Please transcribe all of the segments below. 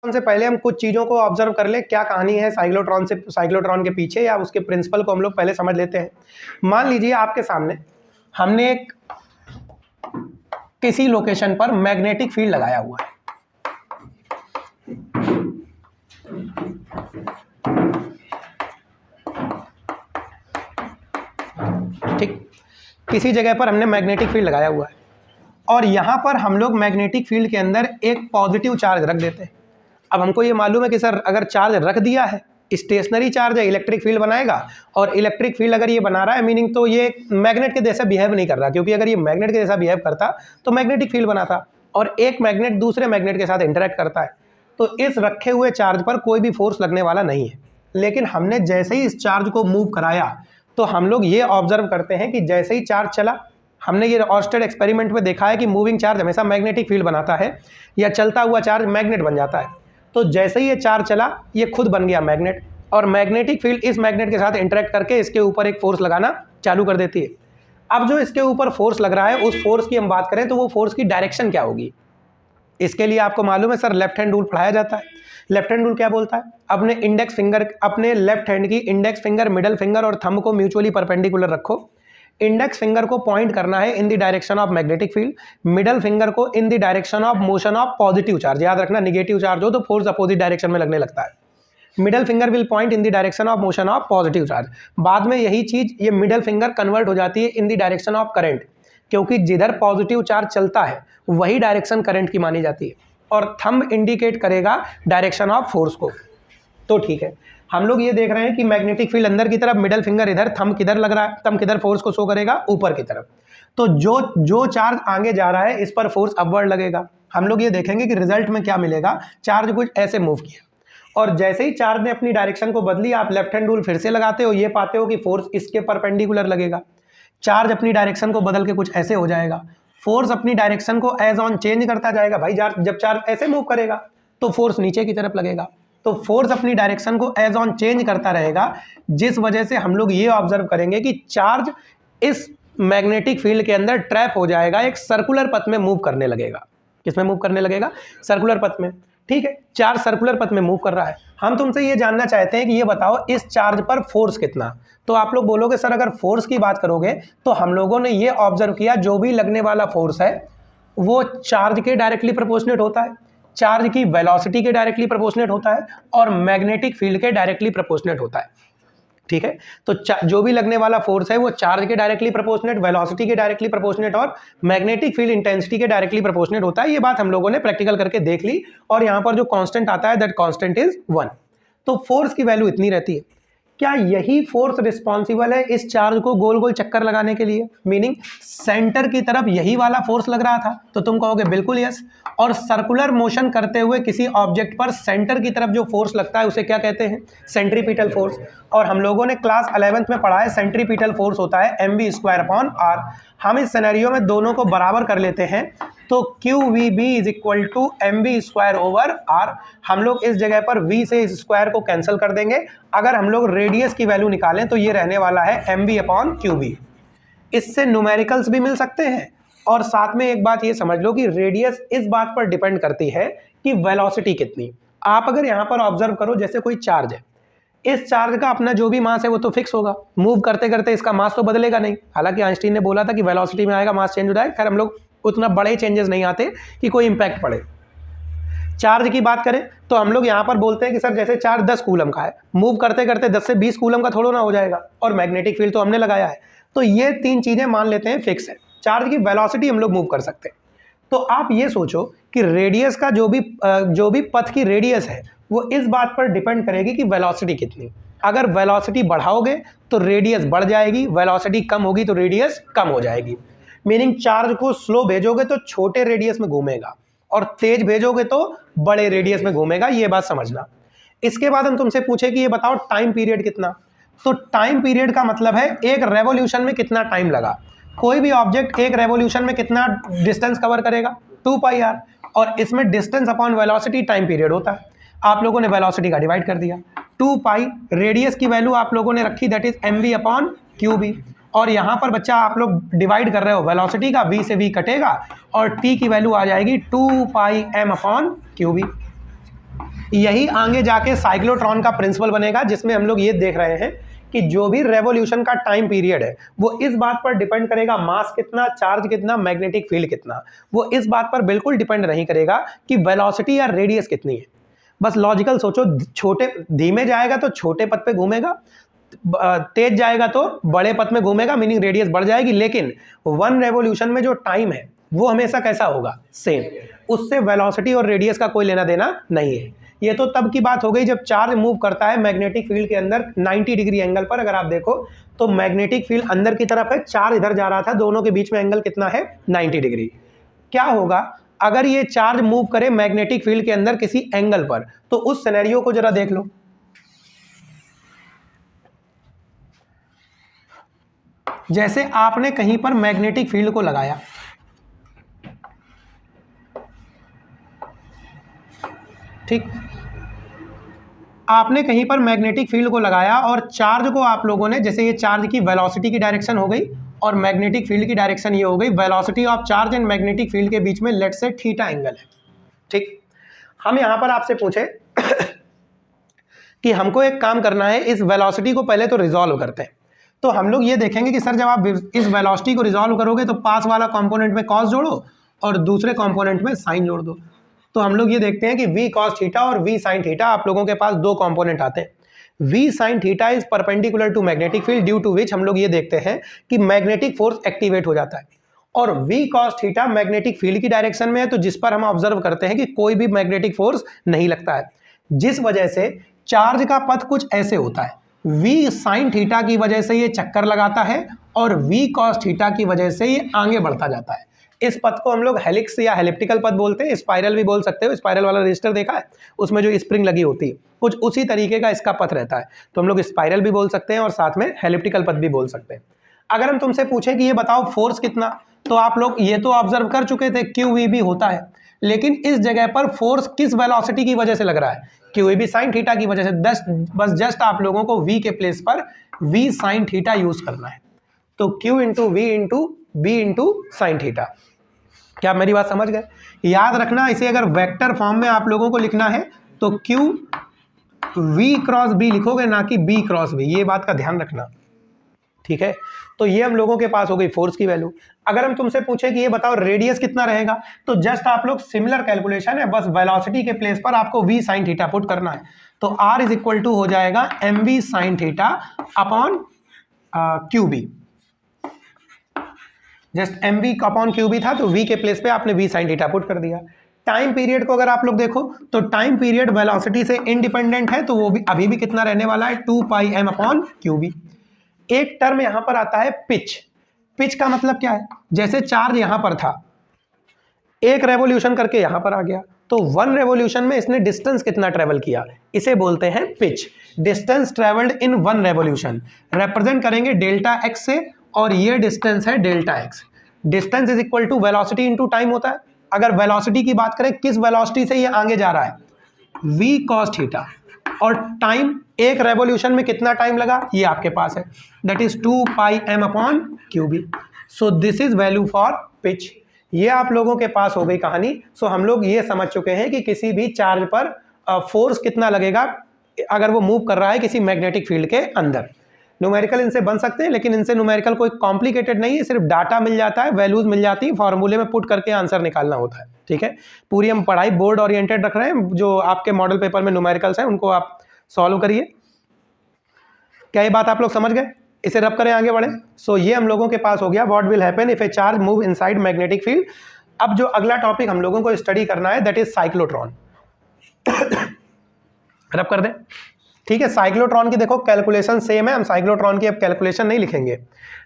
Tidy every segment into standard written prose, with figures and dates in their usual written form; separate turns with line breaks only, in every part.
से पहले हम कुछ चीज़ों को ऑब्जर्व कर लें, क्या कहानी है साइक्लोट्रॉन के पीछे, या उसके प्रिंसिपल को हम लोग पहले समझ लेते हैं। मान लीजिए आपके सामने हमने एक किसी लोकेशन पर मैग्नेटिक फील्ड लगाया हुआ है। ठीक, किसी जगह पर हमने मैग्नेटिक फील्ड लगाया हुआ है और यहां पर हम लोग मैग्नेटिक फील्ड के अंदर एक पॉजिटिव चार्ज रख देते हैं। अब हमको ये मालूम है कि सर अगर चार्ज रख दिया है, स्टेशनरी चार्ज है, इलेक्ट्रिक फील्ड बनाएगा, और इलेक्ट्रिक फील्ड अगर ये बना रहा है मीनिंग तो ये मैग्नेट के जैसा बिहेव नहीं कर रहा, क्योंकि अगर ये मैग्नेट के जैसा बिहेव करता तो मैग्नेटिक फील्ड बनाता, और एक मैग्नेट दूसरे मैग्नेट के साथ इंटरेक्ट करता है, तो इस रखे हुए चार्ज पर कोई भी फोर्स लगने वाला नहीं है। लेकिन हमने जैसे ही इस चार्ज को मूव कराया तो हम लोग ये ऑब्जर्व करते हैं कि जैसे ही चार्ज चला, हमने ये ऑर्स्टेड एक्सपेरिमेंट में देखा है कि मूविंग चार्ज हमेशा मैग्नेटिक फील्ड बनाता है या चलता हुआ चार्ज मैग्नेट बन जाता है। तो जैसे ही ये चार्ज चला ये खुद बन गया मैग्नेट, और मैग्नेटिक फील्ड इस मैग्नेट के साथ इंटरेक्ट करके इसके ऊपर एक फोर्स लगाना चालू कर देती है। अब जो इसके ऊपर फोर्स लग रहा है उस फोर्स की हम बात करें तो वो फोर्स की डायरेक्शन क्या होगी। इसके लिए आपको मालूम है सर लेफ्ट हैंड रूल पढ़ाया जाता है। लेफ्ट हैंड रूल क्या बोलता है, अपने लेफ्ट हैंड की इंडेक्स फिंगर, मिडल फिंगर और थंब को म्यूचुअली परपेंडिकुलर रखो। इंडेक्स फिंगर को पॉइंट करना है in the direction of magnetic field, middle finger को in the direction of motion of positive charge. याद रखना निगेटिव चार्ज हो तो फोर्स अपोजिट डायरेक्शन में लगने लगता है। Middle finger will point in the direction of motion of positive charge. बाद में यही चीज ये मिडल फिंगर कन्वर्ट हो जाती है in the direction of current, क्योंकि जिधर पॉजिटिव चार्ज चलता है वही डायरेक्शन करंट की मानी जाती है, और थंब इंडिकेट करेगा डायरेक्शन ऑफ फोर्स को। तो ठीक है, हम लोग ये देख रहे हैं कि मैग्नेटिक फील्ड अंदर की तरफ, मिडल फिंगर इधर, थंब किधर लग रहा है, थंब किधर फोर्स को शो करेगा, ऊपर की तरफ। तो जो चार्ज आगे जा रहा है इस पर फोर्स अपवर्ड लगेगा। हम लोग ये देखेंगे कि रिजल्ट में क्या मिलेगा, चार्ज कुछ ऐसे मूव किया, और जैसे ही चार्ज ने अपनी डायरेक्शन को बदली, आप लेफ्ट हैंड रूल फिर से लगाते हो, ये पाते हो कि फोर्स इसके परपेंडिकुलर लगेगा। चार्ज अपनी डायरेक्शन को बदल के कुछ ऐसे हो जाएगा, फोर्स अपनी डायरेक्शन को एज ऑन चेंज करता जाएगा। भाई जब चार्ज ऐसे मूव करेगा तो फोर्स नीचे की तरफ लगेगा, तो फोर्स अपनी डायरेक्शन को एज ऑन चेंज करता रहेगा, जिस वजह से हम लोग ये ऑब्जर्व करेंगे कि चार्ज इस मैग्नेटिक फील्ड के अंदर ट्रैप हो जाएगा, एक सर्कुलर पथ में मूव करने लगेगा। किसमें मूव करने लगेगा, सर्कुलर पथ में। ठीक है, चार्ज सर्कुलर पथ में मूव कर रहा है। हम तुमसे ये जानना चाहते हैं कि ये बताओ इस चार्ज पर फोर्स कितना। तो आप लोग बोलोगे सर अगर फोर्स की बात करोगे तो हम लोगों ने ये ऑब्जर्व किया जो भी लगने वाला फोर्स है वो चार्ज के डायरेक्टली प्रोपोर्शनेट होता है, चार्ज की वेलोसिटी के डायरेक्टली प्रोपोर्शनेट होता है, और मैग्नेटिक फील्ड के डायरेक्टली प्रोपोर्शनेट होता है। ठीक है, तो जो भी लगने वाला फोर्स है वो चार्ज के डायरेक्टली प्रोपोर्शनेट, वेलोसिटी के डायरेक्टली प्रोपोर्शनेट और मैग्नेटिक फील्ड इंटेंसिटी के डायरेक्टली प्रोपोर्शनेट होता है। ये बात हम लोगों ने प्रैक्टिकल करके देख ली, और यहां पर जो कांस्टेंट आता है दैट कांस्टेंट इज 1। तो फोर्स की वैल्यू इतनी रहती है। क्या यही फोर्स रिस्पॉन्सिबल है इस चार्ज को गोल गोल चक्कर लगाने के लिए, मीनिंग सेंटर की तरफ यही वाला फोर्स लग रहा था? तो तुम कहोगे बिल्कुल यस। और सर्कुलर मोशन करते हुए किसी ऑब्जेक्ट पर सेंटर की तरफ जो फोर्स लगता है उसे क्या कहते हैं, सेंट्रीपिटल फोर्स। और हम लोगों ने क्लास 11th में पढ़ा है सेंट्रीपिटल फोर्स होता है mv²/r। हम इस सिनेरियो में दोनों को बराबर कर लेते हैं, तो QVB is equal to mv²/r। हम लोग इस जगह पर v से इस स्क्वायर को कैंसिल कर देंगे। अगर हम लोग रेडियस की वैल्यू निकालें तो ये रहने वाला है mv/qb। इससे न्यूमेरिकल्स भी मिल सकते हैं, और साथ में एक बात ये समझ लो कि रेडियस इस बात पर डिपेंड करती है कि वेलोसिटी कितनी। आप अगर यहाँ पर ऑब्जर्व करो, जैसे कोई चार्ज है, इस चार्ज का अपना जो भी मास है वो तो फिक्स होगा, मूव करते करते इसका मास तो बदलेगा नहीं। हालांकि आइंस्टीन ने बोला था कि वेलोसिटी में आएगा मास चेंज हो जाएगा, खैर हम लोग उतना बड़े चेंजेस नहीं आते कि कोई इंपैक्ट पड़े। चार्ज की बात करें तो हम लोग यहाँ पर बोलते हैं कि सर जैसे चार्ज 10 कूलम का है, मूव करते करते 10 से 20 कूलम का थोड़ा ना हो जाएगा, और मैग्नेटिक फील्ड तो हमने लगाया है। तो ये तीन चीजें मान लेते हैं फिक्स है। चार्ज की वेलोसिटी हम लोग मूव कर सकते हैं। तो आप ये सोचो कि रेडियस का जो भी पथ की रेडियस है वो इस बात पर डिपेंड करेगी कि वेलोसिटी कितनी। अगर वेलोसिटी बढ़ाओगे तो रेडियस बढ़ जाएगी, वेलोसिटी कम होगी तो रेडियस कम हो जाएगी। मीनिंग चार्ज को स्लो भेजोगे तो छोटे रेडियस में घूमेगा, और तेज भेजोगे तो बड़े रेडियस में घूमेगा। ये बात समझना। इसके बाद हम तुमसे पूछे कि ये बताओ टाइम पीरियड कितना। तो टाइम पीरियड का मतलब है एक रेवोल्यूशन में कितना टाइम लगा। कोई भी ऑब्जेक्ट एक रेवोल्यूशन में कितना डिस्टेंस कवर करेगा, 2πr, और इसमें distance upon velocity time period होता है। आप लोगों ने वेलोसिटी का डिवाइड कर दिया, 2π रेडियस की वैल्यू आप लोगों ने रखी दैट इज mv/qb, और यहाँ पर बच्चा आप लोग डिवाइड कर रहे हो वेलोसिटी का, v से v कटेगा और t की वैल्यू आ जाएगी 2πm/qb। यही आगे जाके साइक्लोट्रॉन का प्रिंसिपल बनेगा, जिसमें हम लोग ये देख रहे हैं कि जो भी रेवोल्यूशन का टाइम पीरियड है वो इस बात पर डिपेंड करेगा मास कितना, चार्ज कितना, मैग्नेटिक फील्ड कितना। वो इस बात पर बिल्कुल डिपेंड नहीं करेगा कि वेलोसिटी या रेडियस कितनी है। बस लॉजिकल सोचो, छोटे धीमे जाएगा तो छोटे पथ पे घूमेगा, तेज जाएगा तो बड़े पथ में घूमेगा, मीनिंग रेडियस बढ़ जाएगी। लेकिन वन रेवोल्यूशन में जो टाइम है वो हमेशा कैसा होगा, सेम। उससे वेलोसिटी और रेडियस का कोई लेना देना नहीं है। ये तो तब की बात हो गई जब चार्ज मूव करता है मैग्नेटिक फील्ड के अंदर 90 डिग्री एंगल पर। अगर आप देखो तो मैग्नेटिक फील्ड अंदर की तरफ है, चार्ज इधर जा रहा था, दोनों के बीच में एंगल कितना है, 90 डिग्री। क्या होगा अगर ये चार्ज मूव करे मैग्नेटिक फील्ड के अंदर किसी एंगल पर, तो उस सिनेरियो को जरा देख लो। जैसे आपने कहीं पर मैग्नेटिक फील्ड को लगाया, ठीक, आपने कहीं पर मैग्नेटिक फील्ड को लगाया और चार्ज को आप लोगों ने, जैसे ये चार्ज की वेलोसिटी की डायरेक्शन हो गई और मैग्नेटिक फील्ड की डायरेक्शन ये हो गई, velocity of charge and magnetic field के बीच में लेट्स से थीटा एंगल है, ठीक। हम यहां पर आपसे पूछे कि हमको एक काम करना है, इस वेलोसिटी को पहले तो रिजॉल्व करते हैं। तो हम लोग ये देखेंगे कि सर जब आप इस वेलोसिटी को रिजॉल्व करोगे तो पास वाला कंपोनेंट में कॉस जोड़ो और दूसरे कंपोनेंट में साइन जोड़ दो। तो हम लोग ये देखते हैं कि v cos थीटा और v sin थीटा, आप लोगों के पास दो कंपोनेंट आते हैं। v sin theta is perpendicular to magnetic field due to which हम लोग ये देखते हैं कि मैग्नेटिक फोर्स एक्टिवेट हो जाता है। और v cos theta magnetic field की डायरेक्शन में है, तो जिस पर हम ऑब्जर्व करते हैं कि कोई भी मैग्नेटिक फोर्स नहीं लगता है, जिस वजह से चार्ज का पथ कुछ ऐसे होता है। v sin थीटा की वजह से ये चक्कर लगाता है और v cos थीटा की वजह से ये आगे बढ़ता जाता है। इस पथ को हम लोग हेलिक्स या हेलिप्टिकल पथ बोलते हैं, स्पाइरल भी बोल सकते हो। स्पाइरल वाला रजिस्टर देखा है, उसमें जो स्प्रिंग लगी होती है, कुछ उसी तरीके का इसका पथ रहता है। तो हम लोग स्पाइरल भी बोल सकते हैं और साथ में हेलिप्टिकल पथ भी बोल सकते हैं। अगर हम तुमसे पूछे कि ये बताओ फोर्स कितना, तो आप लोग ये तो ऑब्जर्व कर चुके थे QEB होता है, लेकिन इस जगह पर फोर्स किस वेलोसिटी की वजह से लग रहा है, QEB sin थीटा की वजह से। बस जस्ट आप लोगों को v के प्लेस पर v sin थीटा यूज करना है। तो Q into v into B into sine theta. क्या मेरी बात समझ गए? याद रखना, इसे अगर वेक्टर फॉर्म में आप लोगों को लिखना है तो Q V क्रॉस B लिखोगे, ना कि B क्रॉस V। ये बात का ध्यान रखना, ठीक है। तो ये हम लोगों के पास हो गई फोर्स की वैल्यू। अगर हम तुमसे पूछे कि ये बताओ रेडियस कितना रहेगा, तो जस्ट आप लोग सिमिलर कैलकुलेशन है, बस वेलोसिटी के प्लेस पर आपको v sin थीटा पुट करना है। तो R इज इक्वल टू हो जाएगा mv sin theta upon QB। Just mv upon QB था, तो v के प्लेस पे आपने v sin थीटा पुट कर दिया। टाइम पीरियड को अगर आप लोग देखो तो टाइम पीरियड वेलोसिटी से इंडिपेंडेंट है, तो वो भी अभी भी कितना रहने वाला है, 2 पाई m अपॉन QB। एक टर्म यहां पर आता है पिच। पिच का मतलब क्या है, जैसे चार्ज यहां पर था, एक रेवोल्यूशन करके यहां पर आ गया, तो वन रेवोल्यूशन में इसने डिस्टेंस कितना ट्रेवल किया, इसे बोलते हैं pitch. Distance travelled in one revolution represent करेंगे डेल्टा एक्स से, और ये डिस्टेंस है delta x. Distance is equal to velocity into time होता है। अगर वेलोसिटी की बात करें, किस वेलोसिटी से ये आगे जा रहा है, v cos थीटा, और टाइम एक रेवोल्यूशन में कितना टाइम लगा ये आपके पास है, that is 2 pi m upon QB। So this is value for pitch. ये आप लोगों के पास हो गई कहानी। सो हम लोग ये समझ चुके हैं कि किसी भी चार्ज पर फोर्स कितना लगेगा अगर वो मूव कर रहा है किसी मैग्नेटिक फील्ड के अंदर। न्यूमेरिकल इनसे बन सकते हैं, लेकिन इनसे न्यूमेरिकल कोई कॉम्प्लिकेटेड नहीं है, सिर्फ डाटा मिल जाता है, वैल्यूज मिल जाती है, फॉर्मूले में पुट करके आंसर निकालना होता है, ठीक है। पूरी हम पढ़ाई बोर्ड ओरिएंटेड रख रहे हैं, जो आपके मॉडल पेपर में न्यूमेरिकल्स हैं उनको आप सॉल्व करिए। क्या ये बात आप लोग समझ गए? इसे रब करें, आगे बढ़े। सो ये हम लोगों के पास हो गया what will happen if A charge move inside magnetic field. अब जो अगला टॉपिक हम लोगों को स्टडी करना है दैट इज साइक्लोट्रॉन। रब कर दे, ठीक है। साइक्लोट्रॉन की देखो कैलकुलेशन सेम है, हम साइक्लोट्रॉन की अब कैलकुलेशन नहीं लिखेंगे,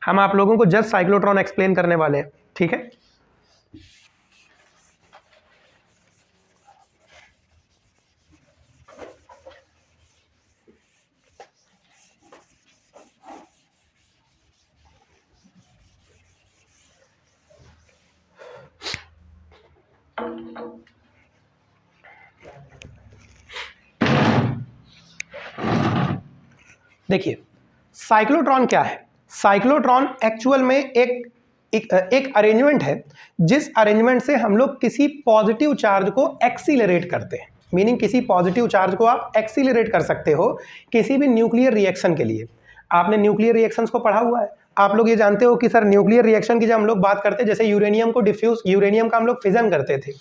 हम आप लोगों को जस्ट साइक्लोट्रॉन एक्सप्लेन करने वाले हैं, ठीक है। देखिए साइक्लोट्रॉन क्या है। साइक्लोट्रॉन एक्चुअल में एक अरेंजमेंट है, जिस अरेंजमेंट से हम लोग किसी पॉजिटिव चार्ज को एक्सीलरेट करते हैं। मीनिंग किसी पॉजिटिव चार्ज को आप एक्सीलरेट कर सकते हो किसी भी न्यूक्लियर रिएक्शन के लिए। आपने न्यूक्लियर रिएक्शंस को पढ़ा हुआ है, आप लोग ये जानते हो कि सर न्यूक्लियर रिएक्शन की जब हम लोग बात करते हैं, जैसे यूरेनियम को डिफ्यूज, यूरेनियम का हम लोग फिजन करते थे,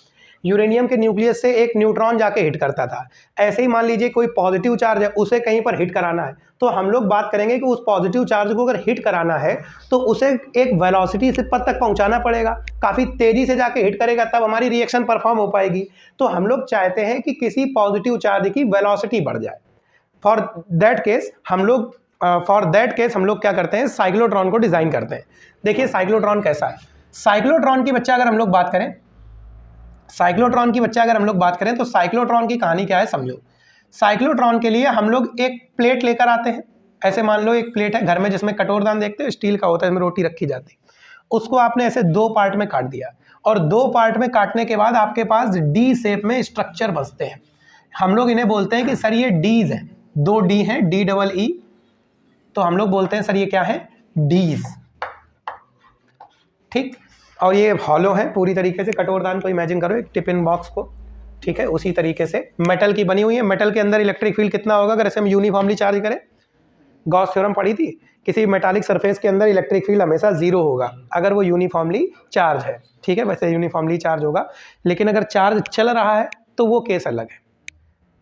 यूरेनियम के न्यूक्लियस से एक न्यूट्रॉन जाके हिट करता था। ऐसे ही मान लीजिए कोई पॉजिटिव चार्ज है, उसे कहीं पर हिट कराना है, तो हम लोग बात करेंगे कि उस पॉजिटिव चार्ज को अगर हिट कराना है तो उसे एक वेलोसिटी से पद तक पहुंचाना पड़ेगा, काफ़ी तेज़ी से जाके हिट करेगा, तब हमारी रिएक्शन परफॉर्म हो पाएगी। तो हम लोग चाहते हैं कि किसी पॉजिटिव चार्ज की वेलोसिटी बढ़ जाए। फॉर दैट केस हम लोग क्या करते हैं, साइक्लोट्रॉन को डिज़ाइन करते हैं। देखिए साइक्लोट्रॉन कैसा है। साइक्लोट्रॉन की बच्चा अगर हम लोग बात करें, तो साइक्लोट्रॉन की कहानी क्या है समझो। साइक्लोट्रॉन के लिए हम लोग एक प्लेट लेकर आते हैं। ऐसे मान लो एक प्लेट है घर में, जिसमें कटोरदान देखते हो, स्टील का होता है, इसमें रोटी रखी जाती है। उसको आपने ऐसे 2 पार्ट में काट दिया, और 2 पार्ट में काटने के बाद आपके पास डी शेप में स्ट्रक्चर बचते हैं। हम लोग इन्हें बोलते हैं कि सर ये डीज हैं, 2 डी हैं, DEE। तो हम लोग बोलते हैं सर ये क्या है, डीज, ठीक। और ये हॉलो है पूरी तरीके से। कटोरदान को इमेजिन करो, एक टिफिन बॉक्स को, ठीक है। उसी तरीके से मेटल की बनी हुई है। मेटल के अंदर इलेक्ट्रिक फील्ड कितना होगा अगर ऐसे हम यूनिफॉर्मली चार्ज करें? गॉस थ्योरम पढ़ी थी, किसी मेटालिक सरफेस के अंदर इलेक्ट्रिक फील्ड हमेशा 0 होगा अगर वो यूनिफॉर्मली चार्ज है, ठीक है। वैसे यूनिफॉर्मली चार्ज होगा, लेकिन अगर चार्ज चल रहा है तो वो केस अलग है।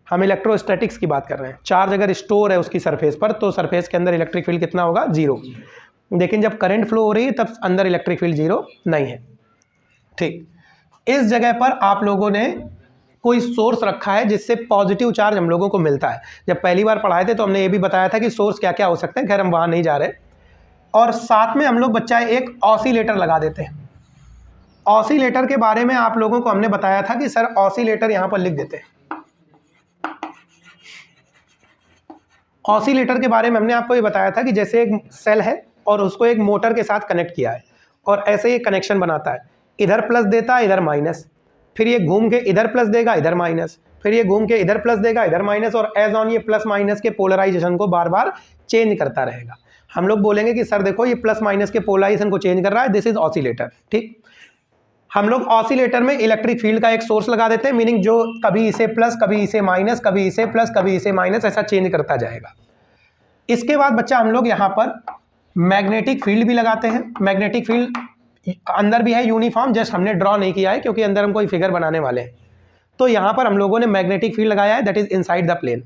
हम इलेक्ट्रोस्टैटिक्स की बात कर रहे हैं। चार्ज अगर स्टोर है उसकी सरफेस पर, तो सरफेस के अंदर इलेक्ट्रिक फील्ड कितना होगा, 0। लेकिन जब करंट फ्लो हो रही है तब अंदर इलेक्ट्रिक फील्ड 0 नहीं है, ठीक। इस जगह पर आप लोगों ने कोई सोर्स रखा है जिससे पॉजिटिव चार्ज हम लोगों को मिलता है। जब पहली बार पढ़ाए थे तो हमने ये भी बताया था कि सोर्स क्या क्या हो सकते हैं, खैर हम वहाँ नहीं जा रहे। और साथ में हम लोग बच्चा एक ऑसिलेटर लगा देते हैं। ऑसिलेटर के बारे में आप लोगों को हमने बताया था कि सर ऑसिलेटर यहाँ पर लिख देते हैं। ऑसिलेटर के बारे में हमने आपको ये बताया था कि जैसे एक सेल है और उसको एक मोटर के साथ कनेक्ट किया है, और ऐसे ही कनेक्शन बनाता है, इधर प्लस देता है, इधर माइनस, फिर ये घूम के इधर प्लस देगा, इधर माइनस, फिर ये घूम के इधर प्लस देगा, इधर माइनस, और एज ऑन ये प्लस माइनस के पोलराइजेशन को बार बार चेंज करता रहेगा। हम लोग बोलेंगे कि सर देखो ये प्लस माइनस के पोलराइजेशन को चेंज कर रहा है, दिस इज ऑसिलेटर, ठीक। हम लोग ऑसिलेटर में इलेक्ट्रिक फील्ड का एक सोर्स लगा देते हैं, मीनिंग जो कभी इसे प्लस, कभी इसे माइनस, कभी इसे प्लस, कभी इसे माइनस, ऐसा चेंज करता जाएगा। इसके बाद बच्चा हम लोग यहाँ पर मैग्नेटिक फील्ड भी लगाते हैं। मैग्नेटिक फील्ड अंदर भी है यूनिफॉर्म, जस्ट हमने ड्रॉ नहीं किया है क्योंकि अंदर हम कोई फिगर बनाने वाले हैं। तो यहाँ पर हम लोगों ने मैग्नेटिक फील्ड लगाया है, that is inside the plane.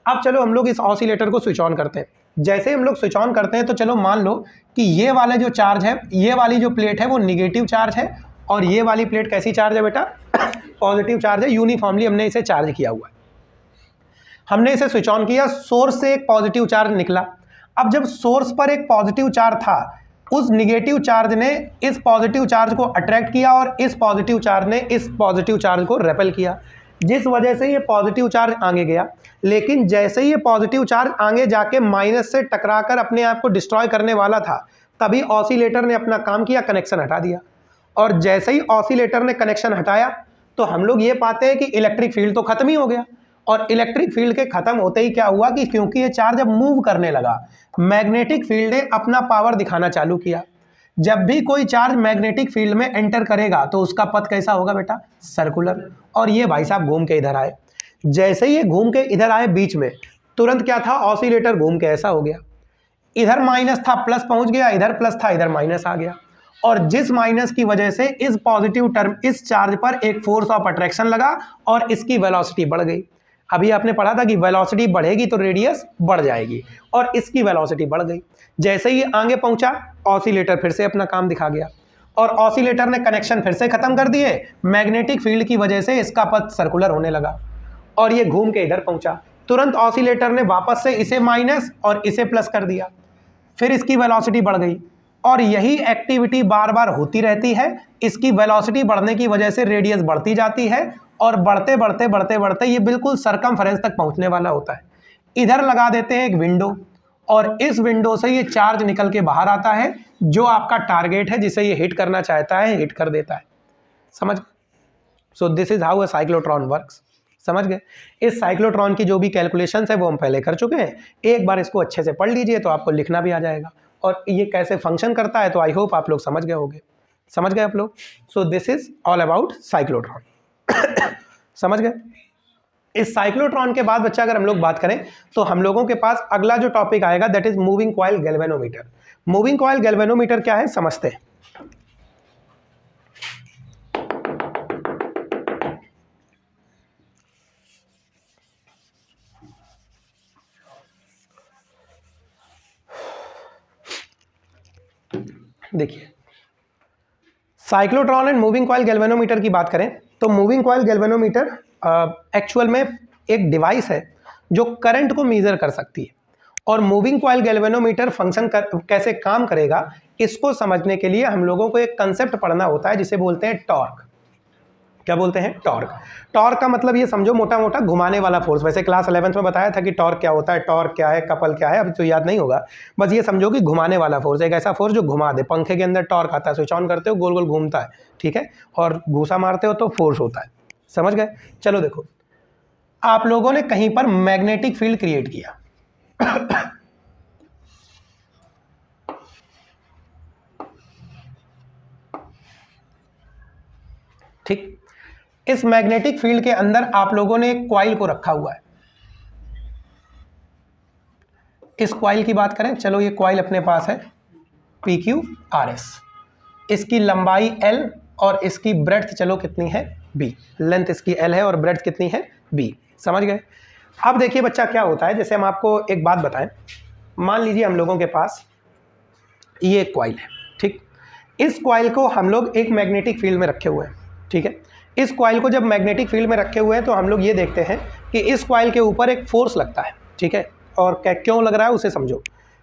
अब चलो हम लोग इस ऑसिलेटर को स्विच ऑन करते हैं। जैसे हम लोग स्विच ऑन करते हैं तो चलो मान लो कि ये वाला जो चार्ज है, ये वाली जो प्लेट है वो निगेटिव चार्ज है, और ये वाली प्लेट कैसी चार्ज है बेटा, पॉजिटिव चार्ज है। यूनिफॉर्मली हमने इसे चार्ज किया हुआ है। हमने इसे स्विच ऑन किया, सोर्स से एक पॉजिटिव चार्ज निकला। अब जब सोर्स पर एक पॉजिटिव चार्ज था, उस निगेटिव चार्ज ने इस पॉजिटिव चार्ज को अट्रैक्ट किया और इस पॉजिटिव चार्ज ने इस पॉजिटिव चार्ज को रेपेल किया, जिस वजह से ये पॉजिटिव चार्ज आगे गया। लेकिन जैसे ही ये पॉजिटिव चार्ज आगे जाके माइनस से टकराकर अपने आप को डिस्ट्रॉय करने वाला था, तभी ऑसिलेटर ने अपना काम किया, कनेक्शन हटा दिया। और जैसे ही ऑसिलेटर ने कनेक्शन हटाया तो हम लोग ये पाते हैं कि इलेक्ट्रिक फील्ड तो खत्म ही हो गया। और इलेक्ट्रिक फील्ड के खत्म होते ही क्या हुआ कि क्योंकि ये चार्ज अब मूव करने लगा, मैग्नेटिक फील्ड ने अपना पावर दिखाना चालू किया। जब भी कोई चार्ज मैग्नेटिक फील्ड में एंटर करेगा तो उसका पथ कैसा होगा बेटा, सर्कुलर। और ये भाई साहब घूम के इधर आए। जैसे ही ये घूम के इधर आए बीच में, तुरंत क्या था, ऑसिलेटर घूम के ऐसा हो गया, इधर माइनस था प्लस पहुंच गया, इधर प्लस था इधर माइनस आ गया। और जिस माइनस की वजह से इस पॉजिटिव टर्म, इस चार्ज पर एक फोर्स ऑफ अट्रैक्शन लगा और इसकी वेलोसिटी बढ़ गई। अभी आपने पढ़ा था कि वेलोसिटी बढ़ेगी तो रेडियस बढ़ जाएगी, और इसकी वेलोसिटी बढ़ गई। जैसे ही आगे पहुंचा, ऑसिलेटर फिर से अपना काम दिखा गया, और ऑसिलेटर ने कनेक्शन फिर से खत्म कर दिए। मैग्नेटिक फील्ड की वजह से इसका पथ सर्कुलर होने लगा और ये घूम के इधर पहुंचा। तुरंत ऑसिलेटर ने वापस से इसे माइनस और इसे प्लस कर दिया, फिर इसकी वेलोसिटी बढ़ गई। और यही एक्टिविटी बार बार होती रहती है। इसकी वेलोसिटी बढ़ने की वजह से रेडियस बढ़ती जाती है, और बढ़ते बढ़ते बढ़ते बढ़ते ये बिल्कुल सरकमफेरेंस तक पहुंचने वाला होता है। इधर लगा देते हैं एक विंडो, और इस विंडो से ये चार्ज निकल के बाहर आता है, जो आपका टारगेट है, जिसे ये हिट करना चाहता है, हिट कर देता है। समझ? सो this is how a cyclotron works. समझ गए? इस साइक्लोट्रॉन की जो भी कैलकुलेशंस है वो हम पहले कर चुके हैं। एक बार इसको अच्छे से पढ़ लीजिए तो आपको लिखना भी आ जाएगा, और ये कैसे फंक्शन करता है तो आई होप आप लोग समझ गए होंगे। समझ गए आप लोग? सो this is all about cyclotron. समझ गए? इस साइक्लोट्रॉन के बाद बच्चा अगर हम लोग बात करें तो हम लोगों के पास अगला जो टॉपिक आएगा that is moving coil galvanometer. Moving coil galvanometer क्या है समझते हैं। देखिए cyclotron and moving coil galvanometer की बात करें तो मूविंग कॉइल गैल्वेनोमीटर एक्चुअल में एक डिवाइस है जो करंट को मेजर कर सकती है। और मूविंग कॉइल गैल्वेनोमीटर कैसे काम करेगा इसको समझने के लिए हम लोगों को एक कंसेप्ट पढ़ना होता है जिसे बोलते हैं टॉर्क। क्या बोलते हैं? टॉर्क। टॉर्क का मतलब ये समझो मोटा मोटा घुमाने वाला फोर्स। वैसे क्लास 11th में बताया था कि टॉर्क क्या होता है, टॉर्क क्या है, कपल क्या है, अभी तो याद नहीं होगा। बस ये समझो कि घुमाने वाला फोर्स, एक ऐसा फोर्स जो घुमा दे। पंखे के अंदर टॉर्क आता है, स्विच ऑन करते हो गोल गोल घूमता है, ठीक है, और घूसा मारते हो तो फोर्स होता है। समझ गए? चलो देखो, आप लोगों ने कहीं पर मैग्नेटिक फील्ड क्रिएट किया ठीक, इस मैग्नेटिक फील्ड के अंदर आप लोगों ने एक कॉइल को रखा हुआ है। इस कॉइल की बात करें, चलो ये कॉइल अपने पास है PQRS, इसकी लंबाई L और इसकी ब्रेड्थ चलो कितनी है B। लेंथ इसकी L है और ब्रेड्थ कितनी है B। समझ गए? अब देखिए बच्चा क्या होता है, जैसे हम आपको एक बात बताएं, मान लीजिए हम लोगों के पास ये एक कॉइल है, ठीक, इस कॉइल को हम लोग एक मैग्नेटिक फील्ड में रखे हुए हैं, ठीक है। इस कॉइल को जब मैग्नेटिक फील्ड में रखे हुए हैं तो हम लोग ये देखते हैं कि इस कॉइल के ऊपर एक फोर्स लगता है, ठीक है, और क्यों लग रहा है उसे समझो।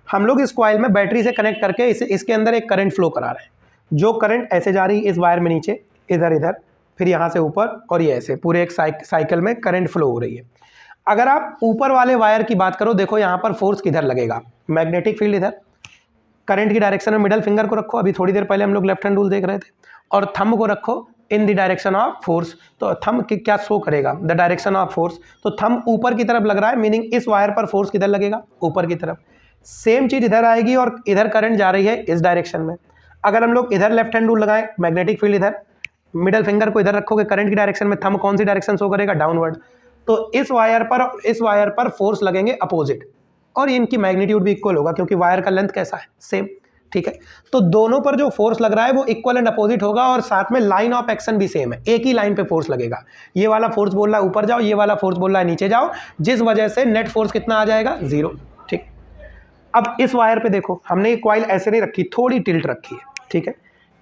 हम लोग इस कॉइल में बैटरी से कनेक्ट करके इसके अंदर एक करंट फ्लो करा रहे हैं, जो करंट ऐसे जा रही है इस वायर में नीचे, इधर इधर, फिर यहाँ से ऊपर, और ये ऐसे पूरे एक साइकिल में करंट फ्लो हो रही है। अगर आप ऊपर वाले वायर की बात करो, देखो यहाँ पर फोर्स किधर लगेगा, मैग्नेटिक फील्ड इधर, करंट की डायरेक्शन में मिडल फिंगर को रखो, अभी थोड़ी देर पहले हम लोग लेफ्ट हैंड रूल देख रहे थे, और थंब को रखो इन द डायरेक्शन ऑफ फोर्स। तो थंब की क्या शो करेगा? The direction of force. तो थंब ऊपर की तरफ लग रहा है, मीनिंग इस वायर पर फोर्स किधर लगेगा? ऊपर की तरफ। सेम चीज इधर आएगी और इधर करंट जा रही है इस डायरेक्शन में। अगर हम लोग इधर लेफ्ट हैंड रूल लगाएं, मैग्नेटिक फील्ड इधर, मिडल फिंगर को इधर रखोगे करंट की डायरेक्शन में, थंब कौन सी डायरेक्शन शो करेगा? डाउनवर्ड। तो इस वायर पर फोर्स लगेंगे अपोजिट, और इनकी मैग्नीट्यूड भी इक्वल होगा क्योंकि वायर का लेंथ कैसा है? सेम, ठीक है। तो दोनों पर जो फोर्स लग रहा है वो इक्वल एंड अपोजिट होगा, और साथ में लाइन ऑफ एक्शन भी सेम है, एक ही लाइन पे फोर्स लगेगा। ये वाला फोर्स बोल रहा है ऊपर जाओ, ये वाला फोर्स बोल रहा है नीचे जाओ, जिस वजह से नेट फोर्स कितना आ जाएगा? 0, ठीक। अब इस वायर पे देखो, हमने ये कॉइल ऐसे नहीं रखी, थोड़ी टिल्ट रखी है, ठीक है।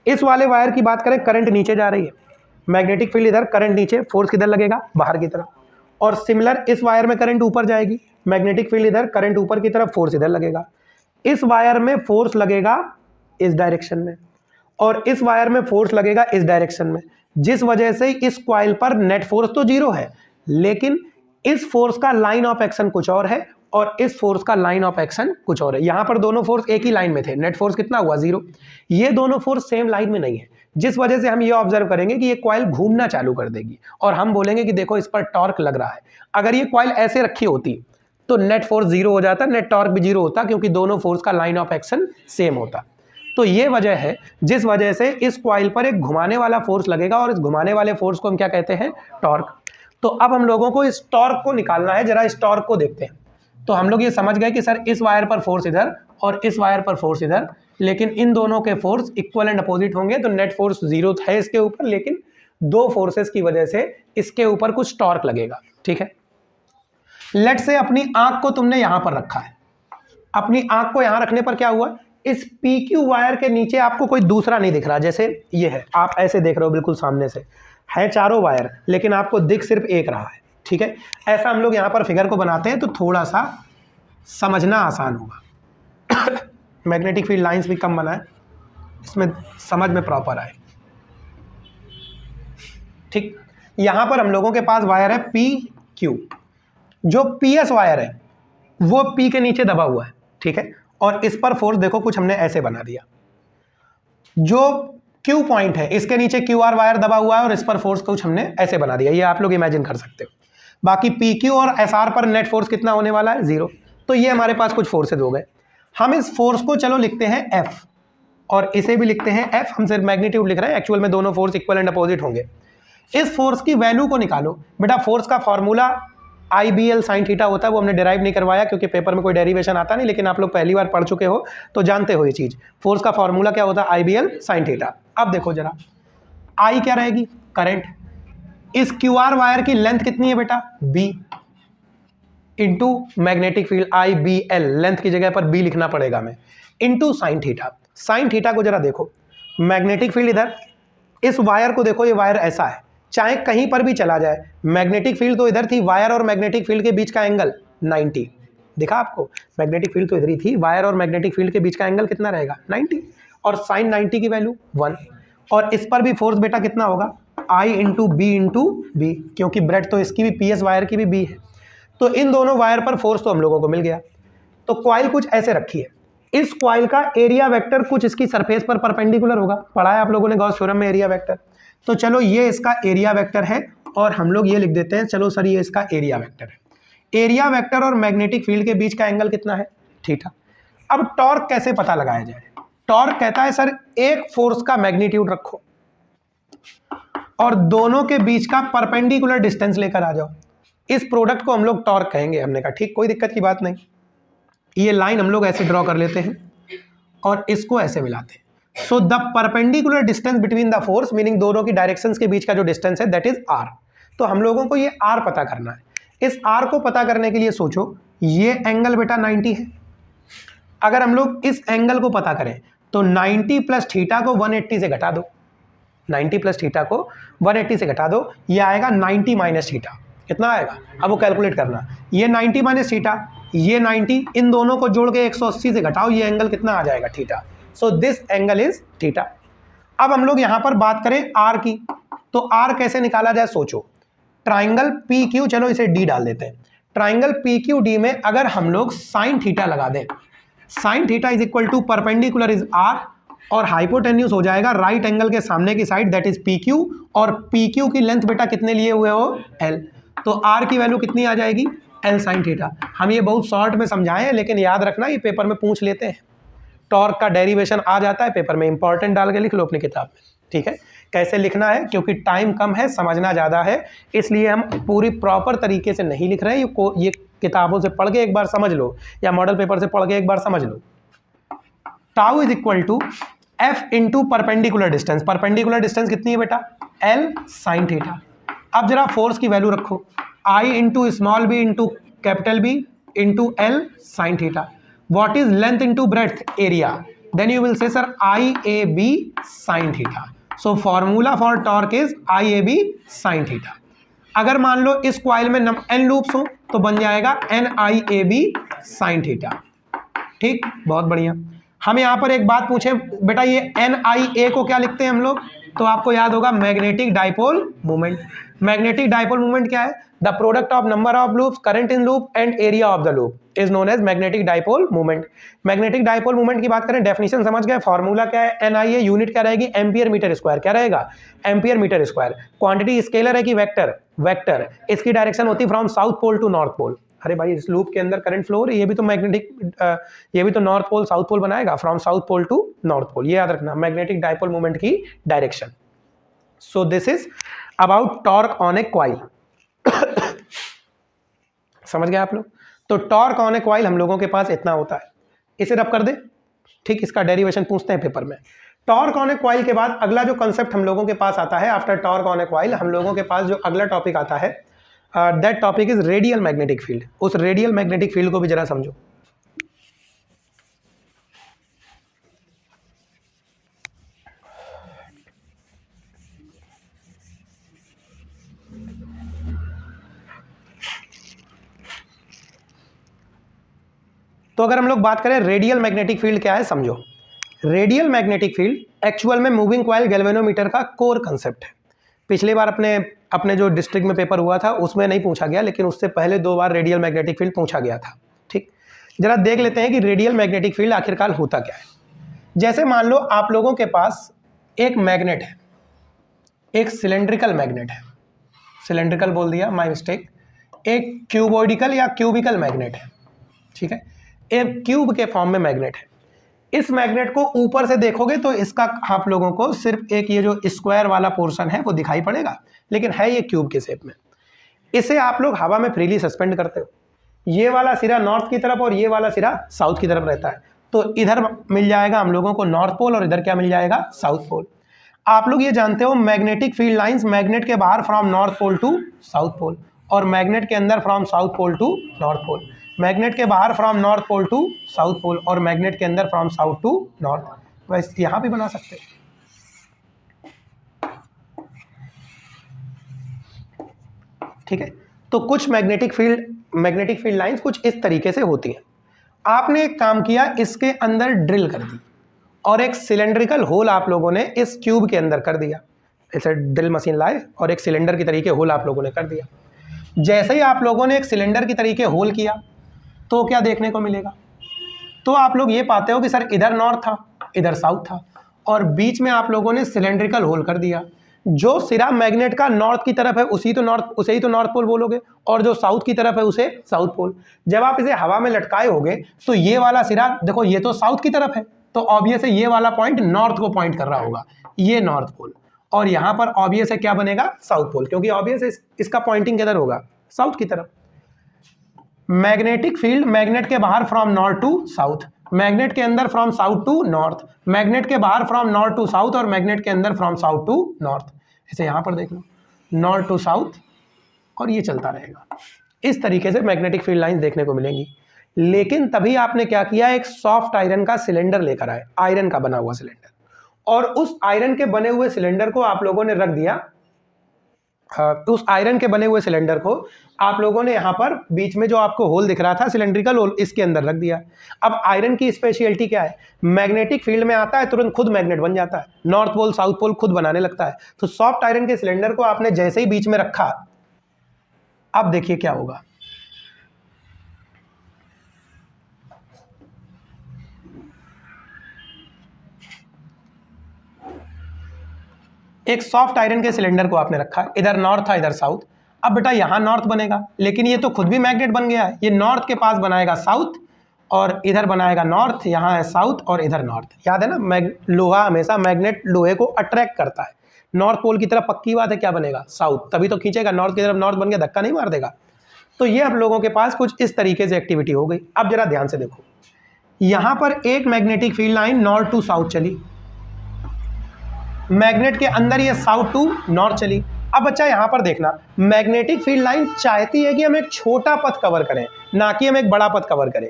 इस वाले वायर की बात करें, करंट नीचे जा रही है, मैग्नेटिक फील्ड इधर, करंट नीचे, फोर्स किधर लगेगा? बाहर की तरफ। और सिमिलर इस वायर में करंट ऊपर जाएगी, मैग्नेटिक फील्ड इधर, करंट ऊपर की तरफ, फोर्स इधर लगेगा। इस वायर में फोर्स लगेगा इस डायरेक्शन में, और इस वायर में फोर्स लगेगा इस डायरेक्शन में, जिस वजह से इस कॉइल पर नेट फोर्स तो 0 है, लेकिन इस फोर्स का लाइन ऑफ एक्शन कुछ और है और इस फोर्स का लाइन ऑफ एक्शन कुछ और है। यहां पर दोनों फोर्स एक ही लाइन में थे, नेट फोर्स कितना हुआ? 0। ये दोनों फोर्स सेम लाइन में नहीं है, जिस वजह से हम ये ऑब्जर्व करेंगे कि ये कॉइल घूमना चालू कर देगी, और हम बोलेंगे कि देखो इस पर टॉर्क लग रहा है। अगर ये कॉइल ऐसे रखी होती तो नेट फोर्स 0 हो जाता, नेट टॉर्क भी 0 होता, क्योंकि दोनों फोर्स का लाइन ऑफ एक्शन सेम होता। तो ये वजह है जिस वजह से इस कॉइल पर एक घुमाने वाला फोर्स लगेगा, और इस घुमाने वाले फोर्स को हम क्या कहते हैं? टॉर्क। तो अब हम लोगों को इस टॉर्क को निकालना है, जरा इस टॉर्क को देखते हैं। तो हम लोग ये समझ गए कि सर इस वायर पर फोर्स इधर और इस वायर पर फोर्स इधर, लेकिन इन दोनों के फोर्स इक्वल एंड अपोजिट होंगे, तो नेट फोर्स 0 है इसके ऊपर, लेकिन दो फोर्सेस की वजह से इसके ऊपर कुछ टॉर्क लगेगा, ठीक है। लेट से अपनी आंख को तुमने यहां पर रखा है, अपनी आंख को यहां रखने पर क्या हुआ? इस PQ वायर के नीचे आपको कोई दूसरा नहीं दिख रहा, जैसे ये है, आप ऐसे देख रहे हो बिल्कुल सामने से, है चारों वायर, लेकिन आपको दिख सिर्फ एक रहा है, ठीक है। ऐसा हम लोग यहां पर फिगर को बनाते हैं तो थोड़ा सा समझना आसान होगा। मैग्नेटिक फील्ड लाइंस भी कम बनाए, इसमें समझ में प्रॉपर आए, ठीक। यहां पर हम लोगों के पास वायर है PQ, जो PS वायर है वो P के नीचे दबा हुआ है, ठीक है, और इस पर फोर्स देखो कुछ हमने ऐसे बना दिया। जो Q पॉइंट है इसके नीचे QR वायर दबा हुआ है और इस पर फोर्स कुछ हमने ऐसे बना दिया, ये आप लोग इमेजिन कर सकते हो। बाकी PQ और SR पर नेट फोर्स कितना होने वाला है? 0। तो ये हमारे पास कुछ फोर्सेज हो गए। हम इस फोर्स को चलो लिखते हैं F, और इसे भी लिखते हैं F, हम सिर्फ मैग्नीट्यूड लिख रहे हैं, एक्चुअल में दोनों फोर्स इक्वल एंड अपोजिट होंगे। इस फोर्स की वैल्यू को निकालो बेटा। फोर्स का फॉर्मूला IBL साइन थीटा होता है, वो हमने डेराइव नहीं करवाया क्योंकि पेपर में कोई डेरिवेशन आता नहीं, लेकिन आप लोग पहली बार पढ़ चुके हो तो जानते हो ये चीज़। फोर्स का फॉर्मूला क्या होता है? IBL sign theta. अब देखो जरा, I क्या रहेगी? करंट। इस QR वायर की लेंथ कितनी है बेटा? B into magnetic field IBL, length की जगह पर B लिखना पड़ेगा हमें, into sine theta. Sine theta को जरा देखो, मैग्नेटिक फील्ड इधर, इस वायर को देखो, ये वायर ऐसा है, चाहे कहीं पर भी चला जाए, मैग्नेटिक फील्ड तो इधर थी, वायर और मैग्नेटिक फील्ड के बीच का एंगल 90, दिखा आपको? मैग्नेटिक फील्ड तो इधर ही थी, वायर और मैग्नेटिक फील्ड के बीच का एंगल कितना रहेगा? 90, और साइन 90 की वैल्यू 1। और इस पर भी फोर्स बेटा कितना होगा? I into B into B, क्योंकि ब्रेड तो इसकी भी PS वायर की भी B है, तो इन दोनों वायर पर फोर्स तो हम लोगों को मिल गया। तो कॉइल कुछ ऐसे रखी है, इस कॉइल का एरिया वेक्टर कुछ इसकी सरफेस पर परपेंडिकुलर होगा, पढ़ा है आप लोगों ने गॉस थ्योरम में एरिया वेक्टर। तो चलो ये इसका एरिया वेक्टर है और हम लोग ये लिख देते हैं, चलो सर ये इसका एरिया वेक्टर है। एरिया वेक्टर और मैग्नेटिक फील्ड के बीच का एंगल कितना है? थीटा। अब टॉर्क कैसे पता लगाया जाए? टॉर्क कहता है सर एक फोर्स का मैग्नीट्यूड रखो और दोनों के बीच का परपेंडिकुलर डिस्टेंस लेकर आ जाओ, इस प्रोडक्ट को हम लोग टॉर्क कहेंगे। हमने कहा ठीक, कोई दिक्कत की बात नहीं। ये लाइन हम लोग ऐसे ड्रॉ कर लेते हैं और इसको ऐसे मिलाते हैं। So the perpendicular distance between the force, meaning दोनों की डायरेक्शंस के बीच का जो डिस्टेंस है, दैट इज r। तो हम लोगों को ये r पता करना है। इस r को पता करने के लिए सोचो, ये एंगल बेटा 90 है। अगर हम लोग इस एंगल को पता करें तो 90 प्लस थीटा को 180 से घटा दो, 90 प्लस थीटा को 180 से घटा दो, ये आएगा 90 माइनस थीटा। कितना आएगा? अब वो कैलकुलेट करना, ये 90 माइनस थीटा, ये 90, इन दोनों को जोड़ के 180 से घटाओ, ये एंगल कितना आ जाएगा? Theta. So this angle is theta. अब हम लोग यहां पर बात करें आर की, तो आर कैसे निकाला जाए सोचो। ट्राइंगल PQ, चलो इसे D डाल देते हैं। ट्राइंगल PQD में अगर हम लोग साइन थीटा लगा दें, sine theta is equal to perpendicular is R और हाइपोटेन्यूज हो जाएगा राइट एंगल के सामने की साइड, दैट इज PQ, और PQ की लेंथ बेटा कितने लिए हुए हो? L। तो R की वैल्यू कितनी आ जाएगी? L sine theta. हम ये बहुत शॉर्ट में समझाए हैं, लेकिन याद रखना ये पेपर में पूछ लेते हैं। टॉर्क का डेरिवेशन आ जाता है पेपर में, इंपॉर्टेंट डाल के लिख लो अपनी किताब में, ठीक है? कैसे लिखना है, क्योंकि टाइम कम है, समझना ज़्यादा है, इसलिए हम पूरी प्रॉपर तरीके से नहीं लिख रहे हैं। ये किताबों से पढ़ के एक बार समझ लो या मॉडल पेपर से पढ़ के एक बार समझ लो। Tau is equal to F into perpendicular distance. Perpendicular distance कितनी है बेटा? L sine theta. अब जरा फोर्स की वैल्यू रखो, I into small b into capital B into L sine theta. What is length into breadth? Area. Then you will say sir IAB sin theta. So formula for torque is IAB sin theta. अगर मान लो इस coil में n loops हो तो बन जाएगा NIAB sin theta। ठीक, बहुत बढ़िया। हम यहाँ पर एक बात पूछे बेटा, ये NIA को क्या लिखते हैं हम लोग? तो आपको याद होगा magnetic dipole movement. Magnetic dipole movement क्या है? The product of number of loops, current in loop and area of the loop is known as magnetic dipole movement. Magnetic dipole movement की बात करें, डेफिनेशन समझ गए, फॉर्मूला क्या है? NIA, unit क्या रहेगी? Ampere metre square. क्या रहेगा? Ampere metre square. Quantity scalar है कि वेक्टर? वेक्टर। इसकी डायरेक्शन होती है from south pole to north pole. अरे भाई, इस लूप के अंदर करंट फ्लो हो रही है, ये भी तो मैग्नेटिक, ये भी तो नॉर्थ पोल साउथ पोल बनाएगा, from south pole to north pole. ये याद रखना, मैग्नेटिक डाइपोल मूवमेंट की direction. So this is about torque on a coil. समझ गए आप लोग? तो टॉर्क ऑन ए कॉइल हम लोगों के पास इतना होता है। इसे रब कर दे, ठीक, इसका डेरिवेशन पूछते हैं पेपर में। टॉर्क ऑन ए कॉइल के बाद अगला जो कंसेप्ट हम लोगों के पास आता है, after torque on a coil हम लोगों के पास जो अगला टॉपिक आता है, that topic is radial magnetic field. उस रेडियल मैग्नेटिक फील्ड को भी जरा समझो। तो अगर हम लोग बात करें रेडियल मैग्नेटिक फील्ड क्या है, समझो। रेडियल मैग्नेटिक फील्ड एक्चुअल में मूविंग कॉइल गैल्वेनोमीटर का कोर कंसेप्ट है। पिछली बार अपने जो डिस्ट्रिक्ट में पेपर हुआ था उसमें नहीं पूछा गया, लेकिन उससे पहले 2 बार रेडियल मैग्नेटिक फील्ड पूछा गया था। ठीक, जरा देख लेते हैं कि रेडियल मैग्नेटिक फील्ड आखिरकार होता क्या है। जैसे मान लो आप लोगों के पास एक मैग्नेट है, एक सिलेंड्रिकल मैग्नेट है, सिलेंड्रिकल बोल दिया, माय मिस्टेक। एक क्यूबॉइडिकल या क्यूबिकल मैग्नेट है, ठीक है, एक क्यूब के फॉर्म में मैग्नेट है। इस मैग्नेट को ऊपर से देखोगे तो इसका आप लोगों को सिर्फ एक ये जो स्क्वायर वाला पोर्शन है वो दिखाई पड़ेगा, लेकिन है ये क्यूब के शेप में। इसे आप लोग हवा में फ्रीली सस्पेंड करते हो, ये वाला सिरा नॉर्थ की तरफ और ये वाला सिरा साउथ की तरफ रहता है, तो इधर मिल जाएगा हम लोगों को नॉर्थ पोल और इधर क्या मिल जाएगा, साउथ पोल। आप लोग ये जानते हो मैग्नेटिक फील्ड लाइंस मैग्नेट के बाहर from north pole to south pole और मैग्नेट के अंदर from south pole to north pole, magnet के बाहर from north pole to south pole और मैग्नेट के अंदर फ्रॉम साउथ टू नॉर्थ। वैसे यहां भी बना सकते हैं, ठीक है। तो कुछ मैग्नेटिक फील्ड लाइंस कुछ इस तरीके से होती हैं। आपने एक काम किया, इसके अंदर ड्रिल कर दी और एक सिलेंड्रिकल होल आप लोगों ने इस क्यूब के अंदर कर दिया, ऐसे ड्रिल मशीन लाए और एक सिलेंडर की तरीके होल आप लोगों ने कर दिया। जैसे ही आप लोगों ने एक सिलेंडर की तरीके होल किया तो क्या देखने को मिलेगा, तो आप लोग ये पाते हो कि सर इधर नॉर्थ था इधर साउथ था और बीच में आप लोगों ने सिलेंड्रिकल होल कर दिया। जो सिरा मैग्नेट का नॉर्थ की तरफ है उसे ही तो नॉर्थ पोल बोलोगे और जो साउथ की तरफ है उसे साउथ पोल। जब आप इसे हवा में लटकाए होगे तो ये वाला सिरा देखो ये तो साउथ की तरफ है, तो ऑब्वियस है ये वाला पॉइंट नॉर्थ को पॉइंट कर रहा होगा, ये नॉर्थ पोल, और यहां पर ऑब्वियस है क्या बनेगा, साउथ पोल, क्योंकि ऑब्वियस इसका पॉइंटिंग किधर होगा, साउथ की तरफ। मैग्नेटिक फील्ड मैग्नेट के बाहर from north to south, magnet के अंदर from south to north, magnet के बाहर फ्रॉम नॉर्थ टू साउथ और मैग्नेट के अंदर फ्रॉम साउथ टू नॉर्थ। इसे यहां पर देख लो, नॉर्थ टू साउथ और ये चलता रहेगा। इस तरीके से मैग्नेटिक फील्ड लाइंस देखने को मिलेंगी। लेकिन तभी आपने क्या किया, एक सॉफ्ट आयरन का सिलेंडर लेकर आए, आयरन का बना हुआ सिलेंडर, और उस आयरन के बने हुए सिलेंडर को आप लोगों ने रख दिया, उस आयरन के बने हुए सिलेंडर को आप लोगों ने यहां पर बीच में जो आपको होल दिख रहा था सिलेंड्रिकल होल, इसके अंदर रख दिया। अब आयरन की स्पेशलिटी क्या है, मैग्नेटिक फील्ड में आता है तुरंत खुद मैग्नेट बन जाता है, नॉर्थ पोल साउथ पोल खुद बनाने लगता है। तो सॉफ्ट आयरन के सिलेंडर को आपने जैसे ही बीच में रखा, अब देखिए क्या होगा, एक सॉफ्ट आयरन के सिलेंडर को आपने रखा, इधर नॉर्थ था इधर साउथ। अब बेटा यहां नॉर्थ बनेगा, लेकिन ये तो खुद भी मैग्नेट बन गया है, ये नॉर्थ के पास बनाएगा साउथ और इधर बनाएगा नॉर्थ, यहां है साउथ और इधर नॉर्थ। याद है ना, लोहा हमेशा मैग्नेट लोहे को अट्रैक्ट करता है, नॉर्थ पोल की तरफ पक्की बात है क्या बनेगा, साउथ, तभी तो खींचेगा, नॉर्थ की तरफ नॉर्थ बन गया धक्का नहीं मार देगा। तो ये आप लोगों के पास कुछ इस तरीके से एक्टिविटी हो गई। अब जरा ध्यान से देखो, यहां पर एक magnetic field line north to south चली, मैग्नेट के अंदर ये साउथ टू नॉर्थ चली। अब बच्चा यहां पर देखना, मैग्नेटिक फील्ड लाइन चाहती है कि हम एक छोटा पथ कवर करें, ना कि हम एक बड़ा पथ कवर करें।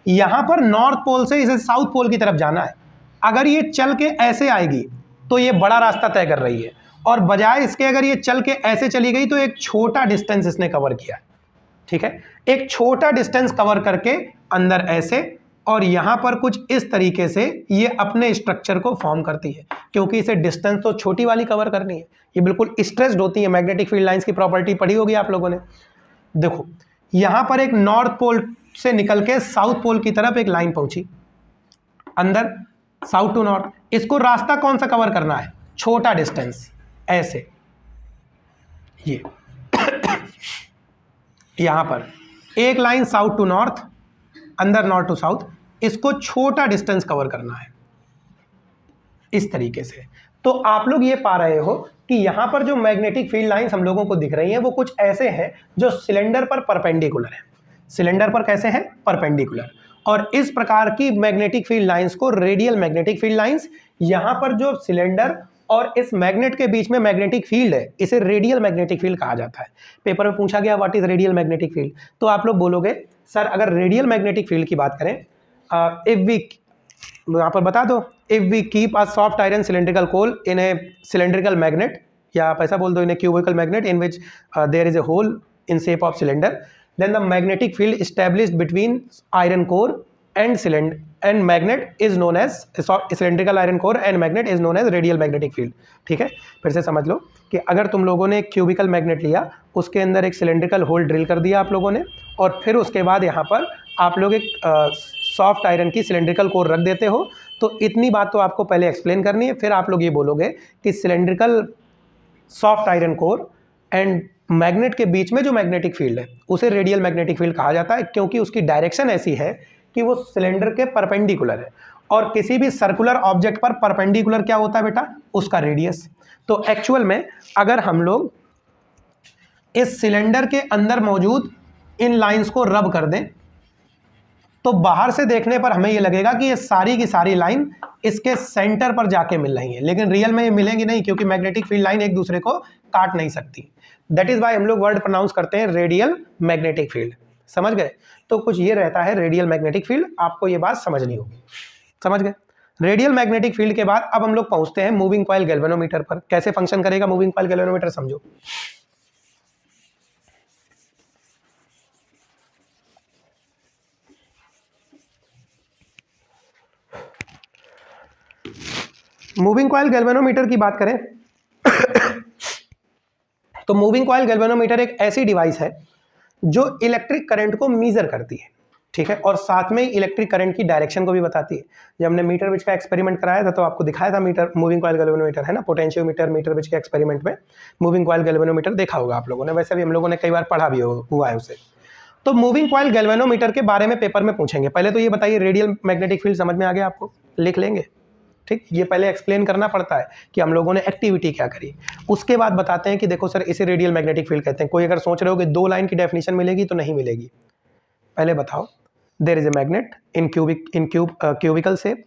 यहां पर नॉर्थ पोल से इसे साउथ पोल की तरफ जाना है, अगर ये चल के ऐसे आएगी तो ये बड़ा रास्ता तय कर रही है, और बजाय इसके अगर ये चल के ऐसे चली गई तो एक छोटा डिस्टेंस इसने कवर किया, ठीक है, एक छोटा डिस्टेंस कवर करके अंदर ऐसे, और यहां पर कुछ इस तरीके से ये अपने स्ट्रक्चर को फॉर्म करती है, क्योंकि इसे डिस्टेंस तो छोटी वाली कवर करनी है। ये बिल्कुल स्ट्रेस्ड होती है, मैग्नेटिक फील्ड लाइंस की प्रॉपर्टी पढ़ी होगी आप लोगों ने। देखो यहां पर एक नॉर्थ पोल से निकल के साउथ पोल की तरफ एक लाइन पहुंची, अंदर साउथ टू नॉर्थ, इसको रास्ता कौन सा कवर करना है, छोटा डिस्टेंस, ऐसे ये यहां पर एक लाइन साउथ टू नॉर्थ, अंदर नॉर्थ टू साउथ, इसको छोटा डिस्टेंस कवर करना है इस तरीके से। तो आप लोग ये पा रहे हो कि यहां पर जो मैग्नेटिक फील्ड लाइंस हम लोगों को दिख रही हैं वो कुछ ऐसे हैं जो सिलेंडर पर परपेंडिकुलर है, सिलेंडर पर कैसे हैं, परपेंडिकुलर। और इस प्रकार की मैग्नेटिक फील्ड लाइंस को रेडियल मैग्नेटिक फील्ड लाइंस, यहां पर जो सिलेंडर और इस मैग्नेट के बीच में मैग्नेटिक फील्ड है इसे रेडियल मैग्नेटिक फील्ड कहा जाता है। पेपर में पूछा गया what is radial magnetic field, तो आप लोग बोलोगे सर अगर रेडियल मैग्नेटिक फील्ड की बात करें, इफ वी, यहाँ पर बता दो, if we keep a soft iron cylindrical coil in a cylindrical magnet, या आप ऐसा बोल दो in a cubical magnet in which there is a hole in shape of cylinder, then the magnetic field established between iron core and magnet is known as cylindrical iron core and magnet is known as radial magnetic field। ठीक है, फिर से समझ लो कि अगर तुम लोगों ने एक क्यूबिकल मैग्नेट लिया, उसके अंदर एक सिलेंड्रिकल होल ड्रिल कर दिया आप लोगों ने, और फिर उसके बाद यहाँ पर आप लोग एक सॉफ्ट आयरन की सिलेंड्रिकल कोर रख देते हो, तो इतनी बात तो आपको पहले एक्सप्लेन करनी है। फिर आप लोग ये बोलोगे कि cylindrical soft iron core and magnet के बीच में जो मैग्नेटिक फील्ड है उसे रेडियल मैग्नेटिक फील्ड कहा जाता है, क्योंकि उसकी डायरेक्शन ऐसी है कि वो सिलेंडर के परपेंडिकुलर है, और किसी भी सर्कुलर ऑब्जेक्ट पर परपेंडिकुलर क्या होता है बेटा, उसका रेडियस। तो एक्चुअल में अगर हम लोग इस सिलेंडर के अंदर मौजूद इन लाइंस को रब कर दें, तो बाहर से देखने पर हमें ये लगेगा कि ये सारी की सारी लाइन इसके सेंटर पर जाके मिल रही है, लेकिन रियल में ये मिलेंगी नहीं, क्योंकि मैग्नेटिक फील्ड लाइन एक दूसरे को काट नहीं सकती। दैट इज वाई हम लोग वर्ड प्रोनाउंस करते हैं रेडियल मैग्नेटिक फील्ड। समझ गए? तो कुछ ये रहता है रेडियल मैग्नेटिक फील्ड, आपको ये बात समझनी होगी। समझ गए? रेडियल मैग्नेटिक फील्ड के बाद अब हम लोग पहुंचते हैं मूविंग कॉइल गैल्वेनोमीटर पर। कैसे फंक्शन करेगा मूविंग कॉइल गैल्वेनोमीटर, समझो। मूविंग कॉइल गैल्वेनोमीटर की बात करें तो मूविंग कॉइल गैल्वेनोमीटर एक ऐसी डिवाइस है जो इलेक्ट्रिक करंट को मीजर करती है, ठीक है, और साथ में इलेक्ट्रिक करंट की डायरेक्शन को भी बताती है। जब हमने मीटर विच का एक्सपेरिमेंट कराया था तो आपको दिखाया था मीटर मूविंग कॉइल गैल्वेनोमीटर, है ना, पोटेंशियोमीटर मीटर विच के एक्सपेरिमेंट में मूविंग कॉइल गैल्वेनोमीटर देखा होगा आप लोगों ने, वैसे भी हम लोगों ने कई बार पढ़ा भी हुआ है उसे। तो मूविंग कॉइल गैल्वेनोमीटर के बारे में पेपर में पूछेंगे। पहले तो ये बताइए रेडियल मैग्नेटिक फील्ड समझ में आ गया आपको, लिख लेंगे, ठीक। ये पहले एक्सप्लेन करना पड़ता है कि हम लोगों ने एक्टिविटी क्या करी, उसके बाद बताते हैं कि देखो सर इसे रेडियल मैग्नेटिक फील्ड कहते हैं। कोई अगर सोच रहे हो कि 2 लाइन की डेफिनेशन मिलेगी तो नहीं मिलेगी। पहले बताओ, there is a magnet in cubical shape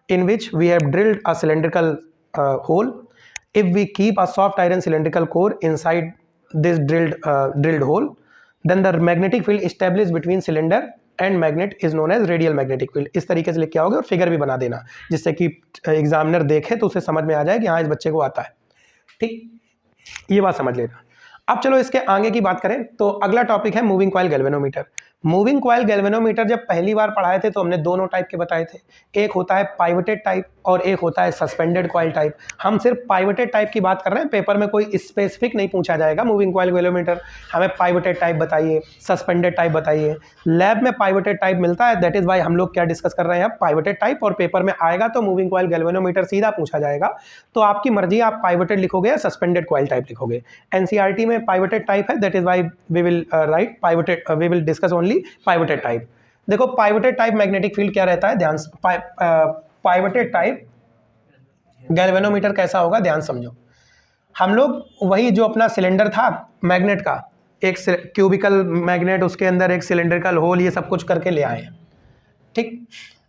in which we have drilled a cylindrical hole. If we keep a soft iron cylindrical core inside this drilled hole, then the magnetic field established between cylinder and magnet is known as radial magnetic field. इस तरीके से लिख के आओगे और figure भी बना देना, जिससे कि एग्जामिनर देखे तो उसे समझ में आ जाए कि हाँ इस बच्चे को आता है, ठीक। ये बात समझ लेना। अब चलो इसके आगे की बात करें तो अगला टॉपिक है moving coil galvanometer. Moving coil galvanometer जब पहली बार पढ़ाए थे तो हमने दोनों टाइप के बताए थे, एक होता है पाइवटेड टाइप और एक होता है सस्पेंडेड कॉइल टाइप। हम सिर्फ पाइवटेड टाइप की बात कर रहे हैं, पेपर में कोई स्पेसिफिक नहीं पूछा जाएगा मूविंग कॉइल गैल्वेनोमीटर हमें पाइवटेड टाइप बताइए, सस्पेंडेड टाइप बताइए। लैब में पाइवटेड टाइप मिलता है, दैट इज वाई हम लोग क्या डिस्कस कर रहे हैं अब पाइवटेड टाइप, और पेपर में आएगा तो मूविंग कॉइल गैल्वेनोमीटर सीधा पूछा जाएगा। तो आपकी मर्जी, आप पाइवटेड लिखोगे या सस्पेंडेड कॉइल टाइप लिखोगे। एनसीईआरटी में पाइवटेड टाइप है, that is why we will write pivoted, we will discuss only pivoted type. देखो पाइवटेड टाइप मैग्नेटिक फील्ड क्या रहता है, ध्यान से। पाइवटेड टाइप गैल्वेनोमीटर कैसा होगा, ध्यान समझो। हम लोग वही जो अपना सिलेंडर था मैग्नेट का, एक क्यूबिकल मैग्नेट, उसके अंदर एक सिलेंड्रिकल होल, ये सब कुछ करके ले आए हैं, ठीक।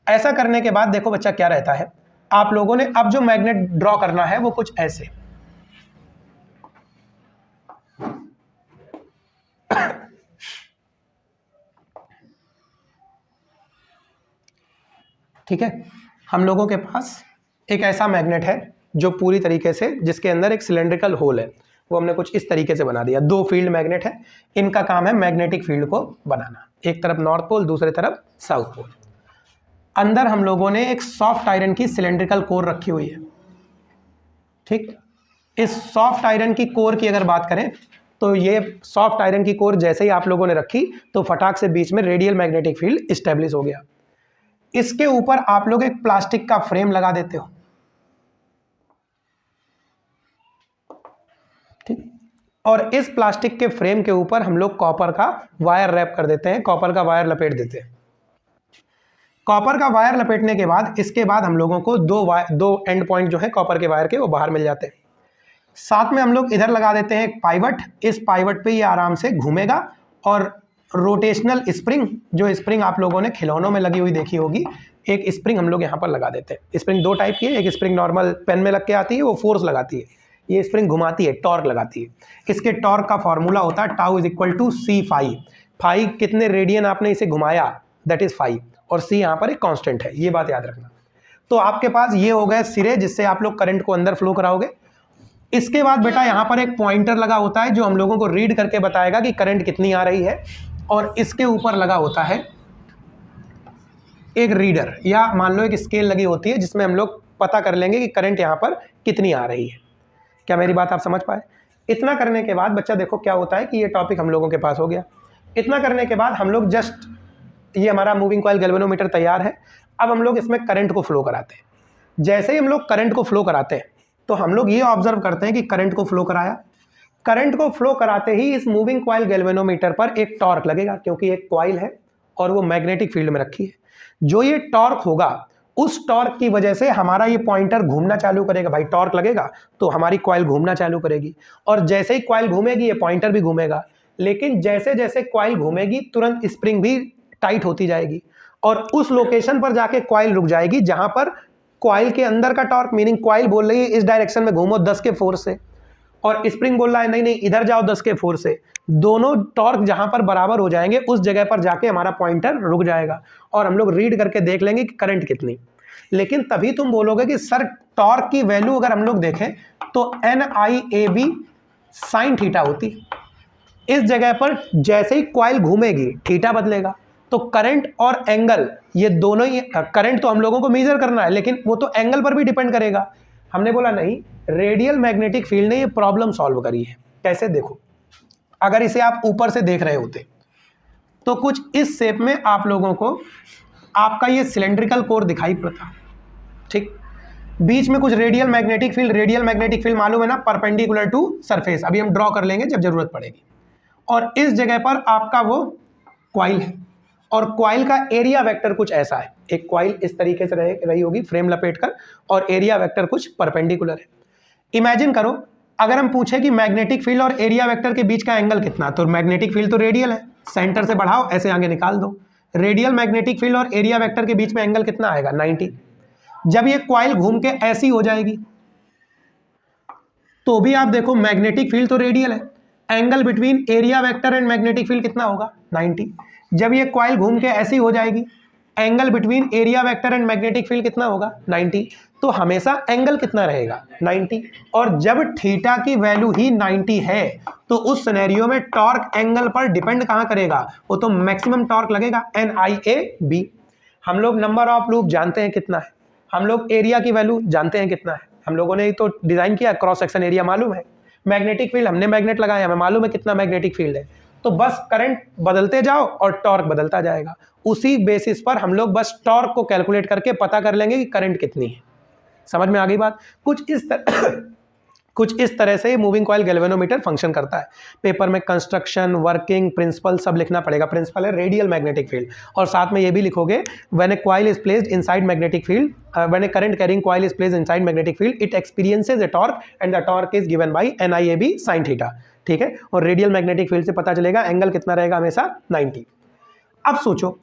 ऐसा करने के बाद देखो बच्चा क्या रहता है, आप लोगों ने अब जो मैग्नेट ड्रॉ करना है वो कुछ ऐसे, ठीक है। हम लोगों के पास एक ऐसा मैग्नेट है जो पूरी तरीके से, जिसके अंदर एक सिलेंड्रिकल होल है, वो हमने कुछ इस तरीके से बना दिया। 2 फील्ड मैग्नेट है, इनका काम है मैग्नेटिक फील्ड को बनाना, एक तरफ नॉर्थ पोल दूसरे तरफ साउथ पोल। अंदर हम लोगों ने एक सॉफ्ट आयरन की सिलेंड्रिकल कोर रखी हुई है, ठीक। इस सॉफ्ट आयरन की कोर की अगर बात करें तो ये सॉफ्ट आयरन की कोर जैसे ही आप लोगों ने रखी तो फटाक से बीच में रेडियल मैग्नेटिक फील्ड स्टैब्लिश हो गया। इसके ऊपर आप लोग एक प्लास्टिक का फ्रेम लगा देते हो, ठीक। और इस प्लास्टिक के फ्रेम के ऊपर हम लोग कॉपर का वायर रैप कर देते हैं, कॉपर का वायर लपेट देते हैं। कॉपर का वायर लपेटने के बाद इसके बाद हम लोगों को 2 एंड पॉइंट जो है कॉपर के वायर के वो बाहर मिल जाते हैं। साथ में हम लोग इधर लगा देते हैं एक पाइवट, इस पाइवट पे ये आराम से घूमेगा और रोटेशनल स्प्रिंग, जो स्प्रिंग आप लोगों ने खिलौनों में लगी हुई देखी होगी, एक स्प्रिंग हम लोग यहाँ पर लगा देते हैं। स्प्रिंग 2 टाइप की है, एक स्प्रिंग नॉर्मल पेन में लग के आती है, वो फोर्स लगाती है, ये स्प्रिंग घुमाती है, टॉर्क लगाती है। इसके टॉर्क का फॉर्मूला होता है tau is equal to C phi. Phi कितने रेडियन आपने इसे घुमाया, दैट इज फाई, और सी यहाँ पर एक कांस्टेंट है, ये बात याद रखना। तो आपके पास ये हो गए सिरे जिससे आप लोग करंट को अंदर फ्लो कराओगे। इसके बाद बेटा यहाँ पर एक पॉइंटर लगा होता है जो हम लोगों को रीड करके बताएगा कि करंट कितनी आ रही है, और इसके ऊपर लगा होता है एक रीडर, या मान लो एक स्केल लगी होती है जिसमें हम लोग पता कर लेंगे कि करंट यहाँ पर कितनी आ रही है। क्या मेरी बात आप समझ पाए? इतना करने के बाद बच्चा देखो क्या होता है कि ये टॉपिक हम लोगों के पास हो गया। इतना करने के बाद हम लोग जस्ट, ये हमारा मूविंग कॉइल गैल्वेनोमीटर तैयार है। अब हम लोग इसमें करंट को फ्लो कराते हैं। जैसे ही हम लोग करंट को फ्लो कराते हैं तो हम लोग ये ऑब्जर्व करते हैं कि करंट को फ्लो कराया, करंट को फ्लो कराते ही इस मूविंग कॉइल गैल्वेनोमीटर पर एक टॉर्क लगेगा, क्योंकि एक कॉइल है और वो मैग्नेटिक फील्ड में रखी है। जो ये टॉर्क होगा उस टॉर्क की वजह से हमारा ये पॉइंटर घूमना चालू करेगा। भाई टॉर्क लगेगा तो हमारी कॉइल घूमना चालू करेगी, और जैसे ही कॉइल घूमेगी ये पॉइंटर भी घूमेगा। लेकिन जैसे जैसे कॉइल घूमेगी तुरंत स्प्रिंग भी टाइट होती जाएगी, और उस लोकेशन पर जाके कॉइल रुक जाएगी जहां पर कॉइल के अंदर का टॉर्क, मीनिंग कॉइल बोल रही है इस डायरेक्शन में घूमो 10 के फोर्स से, और स्प्रिंग बोल रहा है नहीं नहीं इधर जाओ 10 के फोर्स से। दोनों टॉर्क जहां पर बराबर हो जाएंगे उस जगह पर जाके हमारा पॉइंटर रुक जाएगा, और हम लोग रीड करके देख लेंगे कि करंट कितनी। लेकिन तभी तुम बोलोगे कि सर टॉर्क की वैल्यू अगर हम लोग देखें तो NIAB साइन थीटा होती। इस जगह पर जैसे ही कॉइल घूमेगी थीटा बदलेगा, तो करंट और एंगल ये दोनों ही, करंट तो हम लोगों को मेजर करना है लेकिन वो तो एंगल पर भी डिपेंड करेगा। हमने बोला नहीं, रेडियल मैग्नेटिक फील्ड ने ये प्रॉब्लम सॉल्व करी है। कैसे? देखो, अगर इसे आप ऊपर से देख रहे होते तो कुछ इस शेप में आप लोगों को आपका ये सिलेंड्रिकल कोर दिखाई पड़ता, ठीक। बीच में कुछ रेडियल मैग्नेटिक फील्ड मालूम है ना, परपेंडिकुलर टू सरफेस, अभी हम ड्रॉ कर लेंगे जब जरूरत पड़ेगी। और इस जगह पर आपका वो कॉइल है, और कॉइल का एरिया वेक्टर कुछ ऐसा है। एक कॉइल इस तरीके से रही होगी फ्रेम लपेटकर, और एरिया वेक्टर कुछ परपेंडिकुलर है। इमेजिन करो अगर हम पूछे कि मैग्नेटिक फील्ड और एरिया वेक्टर के बीच का एंगल कितना, तो मैग्नेटिक फील्ड तो रेडियल है, सेंटर से बढ़ाओ ऐसे आगे निकाल दो, रेडियल मैग्नेटिक फील्ड और एरिया वेक्टर के बीच में एंगल कितना आएगा? 90। जब ये कॉइल घूम के ऐसी हो जाएगी तो भी आप देखो मैग्नेटिक फील्ड तो रेडियल है, angle between area vector and magnetic field कितना होगा? 90। जब ये कॉइल घूम के ऐसी हो जाएगी, angle between area vector and magnetic field कितना होगा? 90। तो हमेशा एंगल कितना रहेगा? 90। और जब थीटा की वैल्यू ही 90 है तो उस सिनेरियो में टॉर्क एंगल पर डिपेंड कहां करेगा? वो तो मैक्सिमम टॉर्क लगेगा, NIAB। हम लोग नंबर ऑफ लूप जानते हैं कितना है, हम लोग एरिया की वैल्यू जानते हैं कितना है, हम लोगों ने तो डिजाइन किया, क्रॉस सेक्शन एरिया मालूम है, मैग्नेटिक फील्ड हमने मैग्नेट लगाया, हमें मालूम है कितना मैग्नेटिक फील्ड है। तो बस करंट बदलते जाओ और टॉर्क बदलता जाएगा, उसी बेसिस पर हम लोग बस टॉर्क को कैलकुलेट करके पता कर लेंगे कि करंट कितनी है। समझ में आ गई बात? कुछ इस तरह से मूविंग कॉइल गैल्वेनोमीटर फंक्शन करता है। पेपर में कंस्ट्रक्शन, वर्किंग, प्रिंसिपल सब लिखना पड़ेगा। प्रिंसिपल है रेडियल मैग्नेटिक फील्ड, और साथ में ये भी लिखोगे when A coil is placed inside magnetic field, when A current carrying coil is placed inside magnetic field it experiences A torque and the torque is given by NIAB sin theta, ठीक है। और radial magnetic field से पता चलेगा angle कितना रहेगा? हमेशा 90। अब सोचो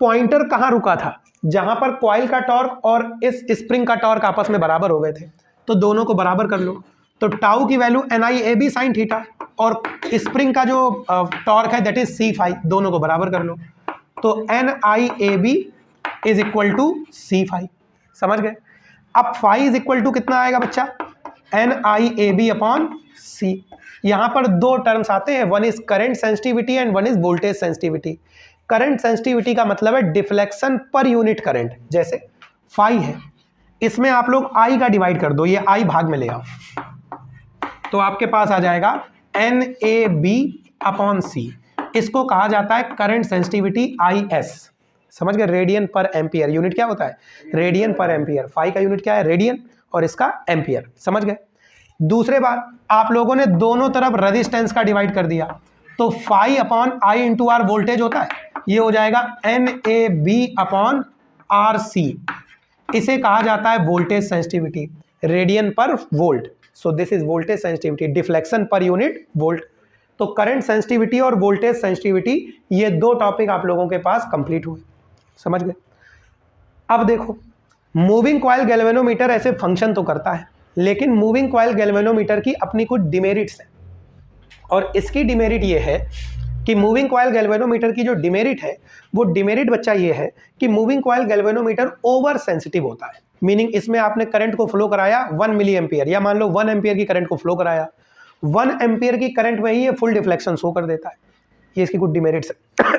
पॉइंटर कहां रुका था? जहां पर कॉइल का टॉर्क और इस स्प्रिंग का टॉर्क आपस में बराबर हो गए थे, तो दोनों को बराबर कर लो। तो टाउ की वैल्यू NIAB sin थीटा, और स्प्रिंग का जो टॉर्क है दैट इज C5, दोनों को बराबर कर लो। तो NIAB is equal to C5। समझ गए? अब फाई इज इक्वल टू कितना आएगा बच्चा? NIAB upon C। यहां पर दो टर्म्स आते हैं, one is current sensitivity and one is voltage sensitivity. Current sensitivity का मतलब है डिफ्लेक्शन पर यूनिट करंट, जैसे फाई है, इसमें आप लोग I का डिवाइड कर दो, ये I भाग में ले आओ, तो आपके पास आ जाएगा NAB अपॉन C। इसको कहा जाता है करंट सेंसिटिविटी IS। समझ गए? रेडियन पर एम्पियर, यूनिट क्या होता है? रेडियन पर एम्पियर। फाई का यूनिट क्या है? रेडियन, और इसका एम्पियर। समझ गए? दूसरे बार आप लोगों ने दोनों तरफ रेजिस्टेंस का डिवाइड कर दिया, तो phi upon I into R voltage होता है, ये हो जाएगा NAB अपॉन RC। इसे कहा जाता है वोल्टेज सेंसिटिविटी, रेडियन पर volt. So this is voltage sensitivity, deflection per unit volt. तो करंट सेंसिटिविटी और वोल्टेज सेंसिटिविटी, ये दो टॉपिक आप लोगों के पास कंप्लीट हुए। समझ गए? अब देखो, मूविंग कॉइल गैल्वेनोमीटर ऐसे फंक्शन तो करता है, लेकिन मूविंग कॉइल गैल्वेनोमीटर की अपनी कुछ डिमेरिट्स हैं। और इसकी डिमेरिट ये है कि मूविंग कॉइल गैल्वेनोमीटर की जो डिमेरिट है, वो डिमेरिट बच्चा ये है कि moving coil galvanometer over sensitive होता है। मीनिंग इसमें आपने करंट को फ्लो कराया 1 मिली एम्पियर, या मान लो 1 एम्पियर की करंट को फ्लो कराया, 1 एम्पियर की करंट में ही ये फुल डिफ्लेक्शन शो कर देता है। ये इसकी कुछ डिमेरिट्स है।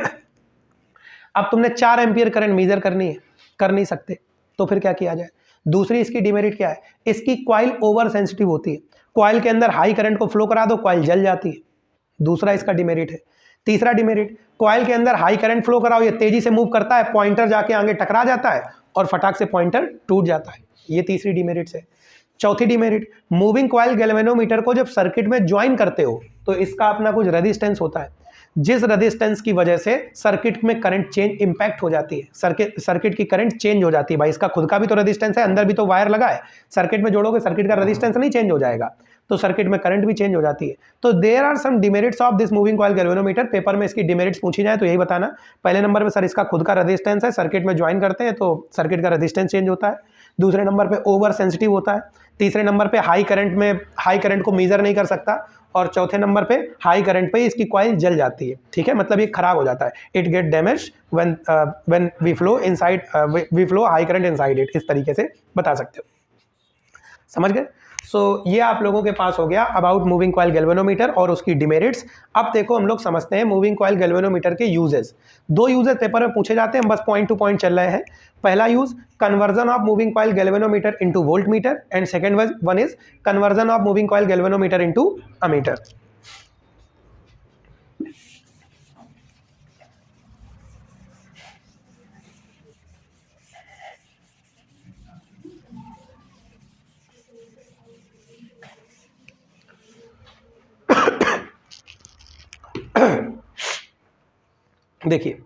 अब तुमने 4 एम्पियर करंट मेजर करनी है, कर नहीं सकते, तो फिर क्या किया जाए? दूसरी इसकी डिमेरिट क्या है? इसकी कॉइल ओवर सेंसिटिव होती है। कॉइल के अंदर हाई करंट को फ्लो करा दो, कॉइल जल जाती है, दूसरा इसका डिमेरिट है। तीसरा डिमेरिट, कॉइल के अंदर हाई करंट फ्लो कराओ, ये तेजी से मूव करता है, पॉइंटर जाके आगे टकरा जाता है और फटाक से पॉइंटर टूट जाता है। ये तीसरी डिमेरिट है। चौथी डिमेरिट, मूविंग कॉइल गैल्वेनोमीटर को जब सर्किट में ज्वाइन करते हो तो इसका अपना कुछ रेजिस्टेंस होता है। जिस रेजिस्टेंस की वजह से सर्किट में करंट चेंज इंपैक्ट हो जाती है, सर्किट की करंट चेंज हो जाती है। भाई इसका खुद का भी तो रेजिस्टेंस है, अंदर भी तो वायर लगा है, सर्किट में जोड़ोगे सर्किट का रेजिस्टेंस नहीं चेंज हो जाएगा, तो सर्किट में करंट भी चेंज हो जाती है। तो there are some demerits of this moving coil galvanometer. Paper में इसकी डिमेरिट्स पूछी जाए तो यही बताना। पहले नंबर पे सर इसका खुद का रेजिस्टेंस है, सर्किट में ज्वाइन करते हैं तो सर्किट का रेजिस्टेंस चेंज होता है। दूसरे नंबर पे ओवर सेंसिटिव होता है। तीसरे नंबर पे हाई करंट को मेजर नहीं कर सकता। और चौथे नंबर पे हाई करंट पे इसकी कॉइल जल जाती है, ठीक है, मतलब ये खराब हो जाता है। It get damage when we flow high current inside it. इस तरीके से बता सकते हो, समझ गए। सो ये आप लोगों के पास हो गया अबाउट मूविंग कॉइल गैल्वेनोमीटर और उसकी डिमेरिट्स। अब देखो हम लोग समझते हैं मूविंग कॉइल गैल्वेनोमीटर के यूजेस। 2 यूजेस पेपर में पूछे जाते हैं, हम बस पॉइंट टू पॉइंट चल रहे हैं। पहला use conversion of moving coil galvanometer into volt meter and second one is conversion of moving coil galvanometer into ammeter. देखिए,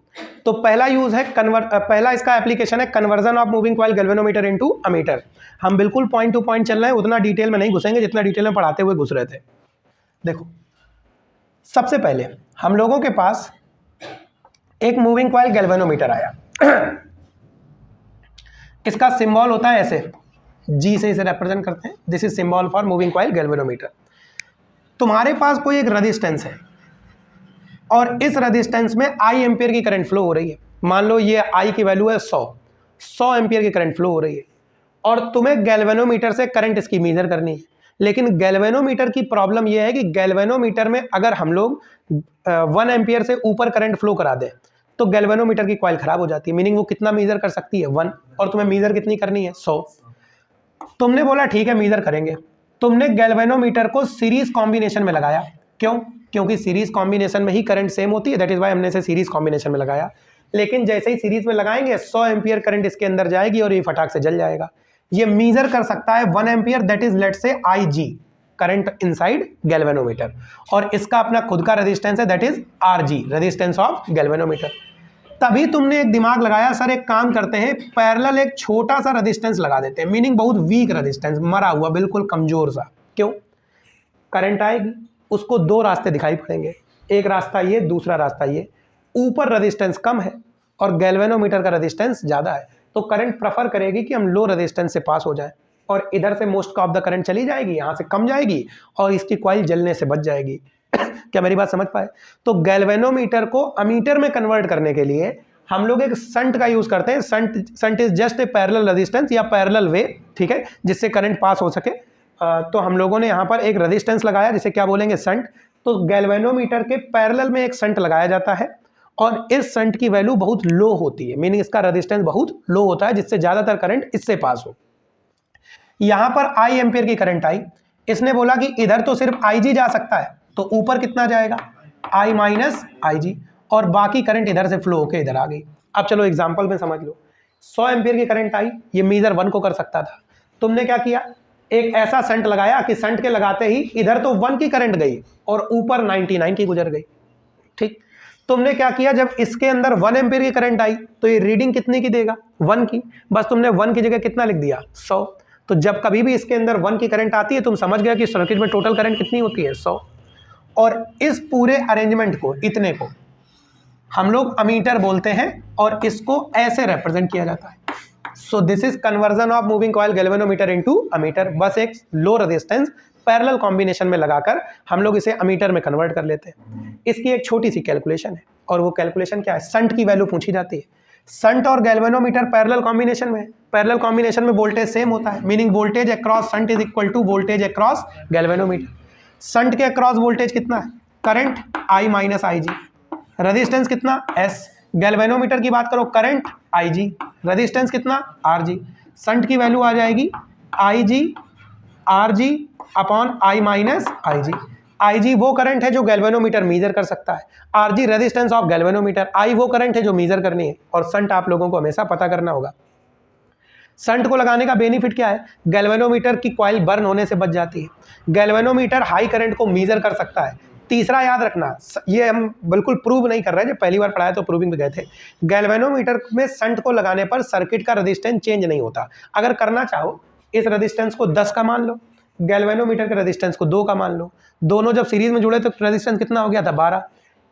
तो पहला यूज है पहला इसका एप्लीकेशन है conversion of moving coil galvanometer into ammeter. हम बिल्कुल पॉइंट टू पॉइंट चल रहे हैं, उतना डिटेल में नहीं घुसेंगे जितना डिटेल में पढ़ाते हुए घुस रहे थे। देखो, सबसे पहले हम लोगों के पास एक मूविंग कॉइल गैल्वेनोमीटर आया। इसका सिंबल होता है ऐसे, जी से इसे रिप्रेजेंट करते हैं। This is symbol for moving coil galvanometer. तुम्हारे पास कोई एक रेजिस्टेंस है और इस रेजिस्टेंस में आई एम्पियर की करंट फ्लो हो रही है। मान लो ये आई की वैल्यू है 100 एम्पियर की करंट फ्लो हो रही है और तुम्हें गैल्वेनोमीटर से करंट इसकी मेजर करनी है। लेकिन गैल्वेनोमीटर की प्रॉब्लम यह है कि गैल्वेनोमीटर में अगर हम लोग 1 एम्पियर से ऊपर करंट फ्लो करा दें तो गैल्वेनोमीटर की कॉइल खराब हो जाती है। मीनिंग वो कितना मेजर कर सकती है 1, और तुम्हें मेजर कितनी करनी है 100। तुमने बोला ठीक है मेजर करेंगे, तुमने गैल्वेनोमीटर को सीरीज कॉम्बिनेशन में लगाया। क्यों? क्योंकि सीरीज कॉम्बिनेशन में ही करंट सेम होती है, दैट इज व्हाई हमने इसे सीरीज कॉम्बिनेशन में लगाया। लेकिन जैसे ही सीरीज में लगाएंगे 100 एम्पियर करंट इसके अंदर जाएगी और ये फटाक से जल जाएगा। ये मेजर कर सकता है 1 ampere, that is let's say IG current inside galvanometer, और इसका अपना खुद का रेजिस्टेंस है that is RG resistance of galvanometer. तभी तुमने एक दिमाग लगाया, सर एक काम करते हैं पैरेलल एक छोटा सा रेजिस्टेंस लगा देते हैं, मीनिंग बहुत वीक रेजिस्टेंस, मरा हुआ बिल्कुल कमजोर सा। क्यों? करंट आएगी, उसको 2 रास्ते दिखाई पड़ेंगे, एक रास्ता ये, दूसरा रास्ता ये। ऊपर रेजिस्टेंस कम है और गैल्वेनोमीटर का रेजिस्टेंस ज़्यादा है, तो करंट प्रेफर करेगी कि हम लो रेजिस्टेंस से पास हो जाए और इधर से मोस्ट ऑफ द करंट चली जाएगी, यहाँ से कम जाएगी और इसकी कॉइल जलने से बच जाएगी। क्या मेरी बात समझ पाए? तो गैल्वेनोमीटर को अमीटर में कन्वर्ट करने के लिए हम लोग एक संट का यूज करते हैं। Shunt is just a parallel resistance या पैरेलल वे, ठीक है, जिससे करंट पास हो सके। तो हम लोगों ने यहाँ पर एक रेजिस्टेंस लगाया जिसे क्या बोलेंगे संट। तो गैल्वेनोमीटर के पैरेलल में एक संट लगाया जाता है और इस संट की वैल्यू बहुत लो होती है, मीनिंग इसका रेजिस्टेंस बहुत लो होता है जिससे ज्यादातर करंट इससे पास हो। यहां पर आई एम्पियर की करंट आई, इसने बोला कि इधर तो सिर्फ IG जा सकता है, तो ऊपर कितना जाएगा I माइनस IG, और बाकी करंट इधर से फ्लो होकर इधर आ गई। अब चलो एग्जांपल में समझ लो, 100 एम्पियर की करंट आई, ये मेजर 1 को कर सकता था। तुमने क्या किया, एक ऐसा संट लगाया कि संट के लगाते ही इधर तो 1 की करंट गई और ऊपर 99 की गुजर गई। ठीक, तुमने क्या किया, जब इसके अंदर 1 एम्पियर की करंट आई तो ये रीडिंग कितने की देगा 1 की, बस तुमने 1 की जगह कितना लिख दिया 100। तो जब कभी भी इसके अंदर 1 की करंट आती है तुम समझ गए कि सर्किट में टोटल करंट कितनी होती है 100। और इस पूरे अरेंजमेंट को, इतने को हम लोग अमीटर बोलते हैं और इसको ऐसे रिप्रेजेंट किया जाता है। सो this is conversion of moving coil galvanometer into ammeter. बस एक लो रेजिस्टेंस पैरेलल कॉम्बिनेशन में लगाकर हम लोग इसे अमीटर में कन्वर्ट कर लेते हैं। इसकी एक छोटी सी कैलकुलेशन है और वो कैलकुलेशन क्या है, संट की वैल्यू पूछी जाती है। संट और गैल्वेनोमीटर पैरेलल कॉम्बिनेशन में, पैरेलल कॉम्बिनेशन में वोल्टेज सेम होता है, meaning voltage across shunt is equal to voltage across galvanometer. Shunt के अक्रॉस वोल्टेज कितना है, current I minus IG, resistance कितना S। गैल्वेनोमीटर की बात करो, करंट IG, रेजिस्टेंस कितना RG। संट की वैल्यू आ जाएगी IG RG upon I minus IG। IG वो करंट है जो गैल्वेनोमीटर मेजर कर सकता है, RG resistance of galvanometer, I वो करंट है जो मेजर करनी है, और संट आप लोगों को हमेशा पता करना होगा। संट को लगाने का बेनिफिट क्या है, गैल्वेनोमीटर की कॉइल बर्न होने से बच जाती है। गैल्वेनोमीटर हाई करंट को मेजर कर सकता है, तीसरा याद रखना, ये हम बिल्कुल प्रूव नहीं कर रहे हैं, जब पहली बार पढ़ाया तो प्रूविंग पे गए थे। गैल्वेनोमीटर में शंट को लगाने पर सर्किट का रेजिस्टेंस चेंज नहीं होता। अगर करना चाहो इस रेजिस्टेंस को 10 का मान लो, गैल्वेनोमीटर के रेजिस्टेंस को 2 का मान लो, दोनों जब सीरीज में जुड़े तो रेजिस्टेंस कितना हो गया था 12।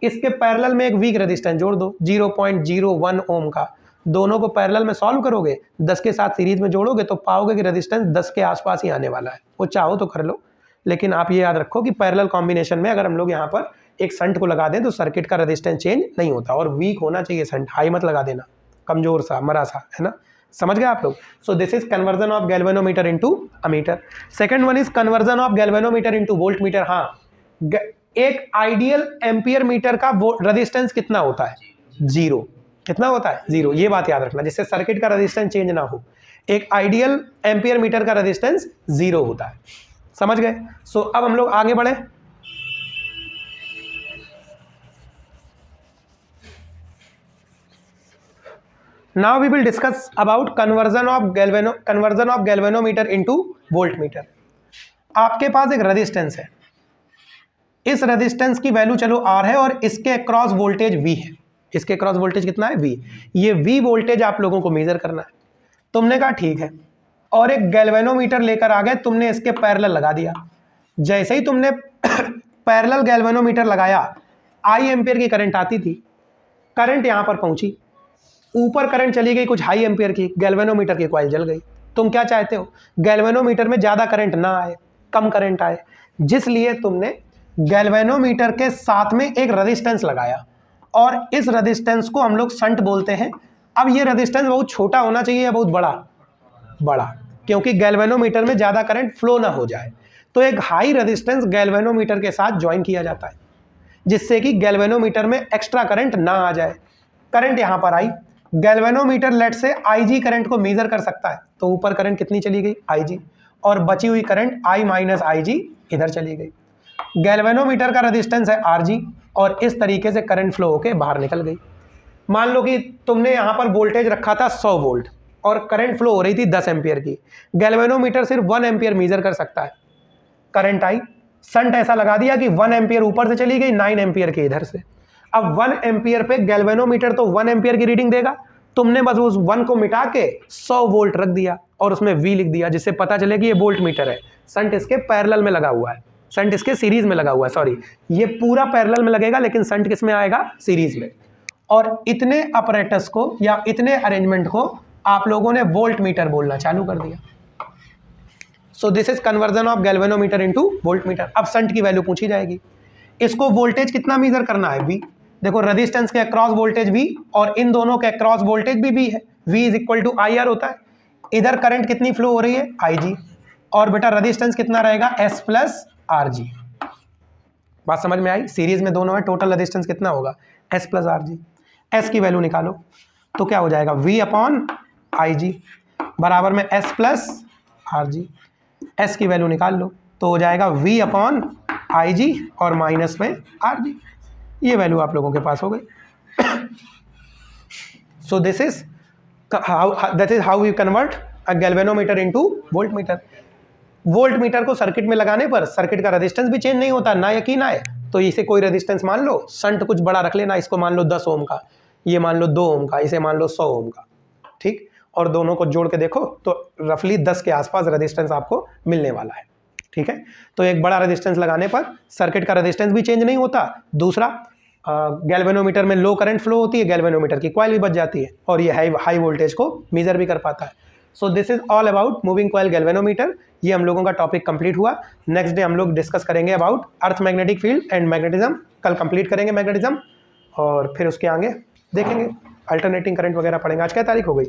इसके पैरेलल में एक वीक रेजिस्टेंस जोड़ दो 0.01 ओम का, दोनों को पैरेलल में सॉल्व करोगे 10 के साथ सीरीज में जोड़ोगे तो पाओगे कि रेजिस्टेंस 10 के आसपास ही आने वाला है। वो चाहो तो कर लो, लेकिन आप ये याद रखो कि पैरेलल कॉम्बिनेशन में अगर हम लोग यहाँ पर एक शंट को लगा दें तो सर्किट का रेजिस्टेंस चेंज नहीं होता। और वीक होना चाहिए शंट, हाई मत लगा देना, कमजोर सा मरा सा, है ना, समझ गए आप लोग। सो this is conversion of galvanometer into ammeter. Second one is conversion of galvanometer into volt meter. हाँ, एक आइडियल एम्पियर मीटर का रेजिस्टेंस कितना होता है? 0। कितना होता है? 0। ये बात याद रखना, जिससे सर्किट का रेजिस्टेंस चेंज ना हो। एक आइडियल एम्पियर मीटर का रेजिस्टेंस 0 होता है, समझ गए। सो अब हम लोग आगे बढ़े। Now we will discuss about conversion of galvanometer into voltmeter। आपके पास एक रेजिस्टेंस है, इस रेजिस्टेंस की वैल्यू चलो R है और इसके अक्रॉस वोल्टेज V है। इसके अक्रॉस वोल्टेज कितना है? V। ये V वोल्टेज आप लोगों को मेजर करना है। तुमने कहा ठीक है, और एक गैल्वेनोमीटर लेकर आ गए, तुमने इसके पैरेलल लगा दिया। जैसे ही तुमने पैरेलल गैल्वेनोमीटर लगाया, I एम्पियर की करंट आती थी, करंट यहां पर पहुंची, ऊपर करंट चली गई कुछ हाई एम्पियर की, गैल्वेनोमीटर की कॉइल जल गई। तुम क्या चाहते हो? गैल्वेनोमीटर में ज़्यादा करंट ना आए, कम करंट आए, जिसलिए तुमने गैल्वेनोमीटर के साथ में एक रेजिस्टेंस लगाया, और इस रेजिस्टेंस को हम लोग शंट बोलते हैं। अब ये रेजिस्टेंस बहुत छोटा होना चाहिए या बहुत बड़ा? बड़ा, क्योंकि गैल्वेनोमीटर में ज़्यादा करंट फ्लो ना हो जाए। तो एक हाई रेजिस्टेंस गैल्वेनोमीटर के साथ ज्वाइन किया जाता है, जिससे कि गैल्वेनोमीटर में एक्स्ट्रा करंट ना आ जाए। करंट यहाँ पर आई, गैल्वेनोमीटर लेट से IG करंट को मेजर कर सकता है, तो ऊपर करंट कितनी चली गई? IG, और बची हुई करंट I माइनस IG इधर चली गई। गैल्वेनोमीटर का रेजिस्टेंस है RG, और इस तरीके से करंट फ्लो होकर बाहर निकल गई। मान लो कि तुमने यहाँ पर वोल्टेज रखा था 100 वोल्ट और करंट फ्लो हो रही थी 10 एम्पियर की। गैल्वेनोमीटर सिर्फ 1 एम्पियर मेजर कर सकता है। करंट आई, शंट ऐसा लगा दिया कि 1 एम्पियर ऊपर से चली गई, 9 एम्पियर के इधर से। अब 1 एम्पियर पे गैल्वेनोमीटर तो 1 एम्पियर की रीडिंग देगा, तुमने बस उस 1 को मिटा के 100 वोल्ट रख दिया और उसमें V लिख दिया, जिससे पता चले कि ये वोल्ट मीटर है। शंट इसके पैरेलल में लगा हुआ है, शंट इसके सीरीज में लगा हुआ है, सॉरी, ये पूरा पैरेलल में लगेगा लेकिन शंट किस में आएगा? सीरीज में। और इतने अपरेटस को या इतने अरेंजमेंट को आप लोगों ने वोल्ट मीटर बोलना चालू कर दिया। सो this is conversion of galvanometer into volt meter. अब शंट की वैल्यू पूछी जाएगी, इसको वोल्टेज कितना मेजर करना है? V। देखो रेजिस्टेंस के अक्रॉस वोल्टेज V और इन दोनों के अक्रॉस वोल्टेज भी V है। V is equal to IR होता है। इधर करंट कितनी फ्लो हो रही है? IG, और बेटा रेजिस्टेंस कितना रहेगा? S plus RG। बात समझ में आई? सीरीज में दोनों है, टोटल रेजिस्टेंस कितना होगा? S plus RG। S की वैल्यू निकालो तो क्या हो जाएगा? V अपॉन IG बराबर में S प्लस RG। S की वैल्यू निकाल लो तो हो जाएगा V अपॉन IG और माइनस में RG। ये वैल्यू आप लोगों के पास हो गई। So this is how we convert a galvanometer into voltmeter. Voltmeter को सर्किट में लगाने पर सर्किट का रेजिस्टेंस भी चेंज नहीं होता, ना यकीन आए तो इसे कोई रेजिस्टेंस मान लो, शंट कुछ बड़ा रख लेना, इसको मान लो 10 ओम का, ये मान लो 2 ओम का, इसे मान लो 100 ओम का, ठीक, और दोनों को जोड़ के देखो तो रफली 10 के आसपास रेजिस्टेंस आपको मिलने वाला है, ठीक है। तो एक बड़ा रेजिस्टेंस लगाने पर सर्किट का रेजिस्टेंस भी चेंज नहीं होता। दूसरा, गैल्वेनोमीटर में लो करंट फ्लो होती है, गैल्वेनोमीटर की कॉइल भी बच जाती है, और ये हाई वोल्टेज को मेजर भी कर पाता है। सो this is all about moving coil galvanometer. ये हम लोगों का टॉपिक कंप्लीट हुआ। नेक्स्ट डे हम लोग डिस्कस करेंगे about earth magnetic field and magnetism. कल कंप्लीट करेंगे मैग्नेटिज्म, और फिर उसके आगे देखेंगे अल्टरनेटिंग करंट वगैरह पढ़ेंगे। आज क्या तारीख हो गई?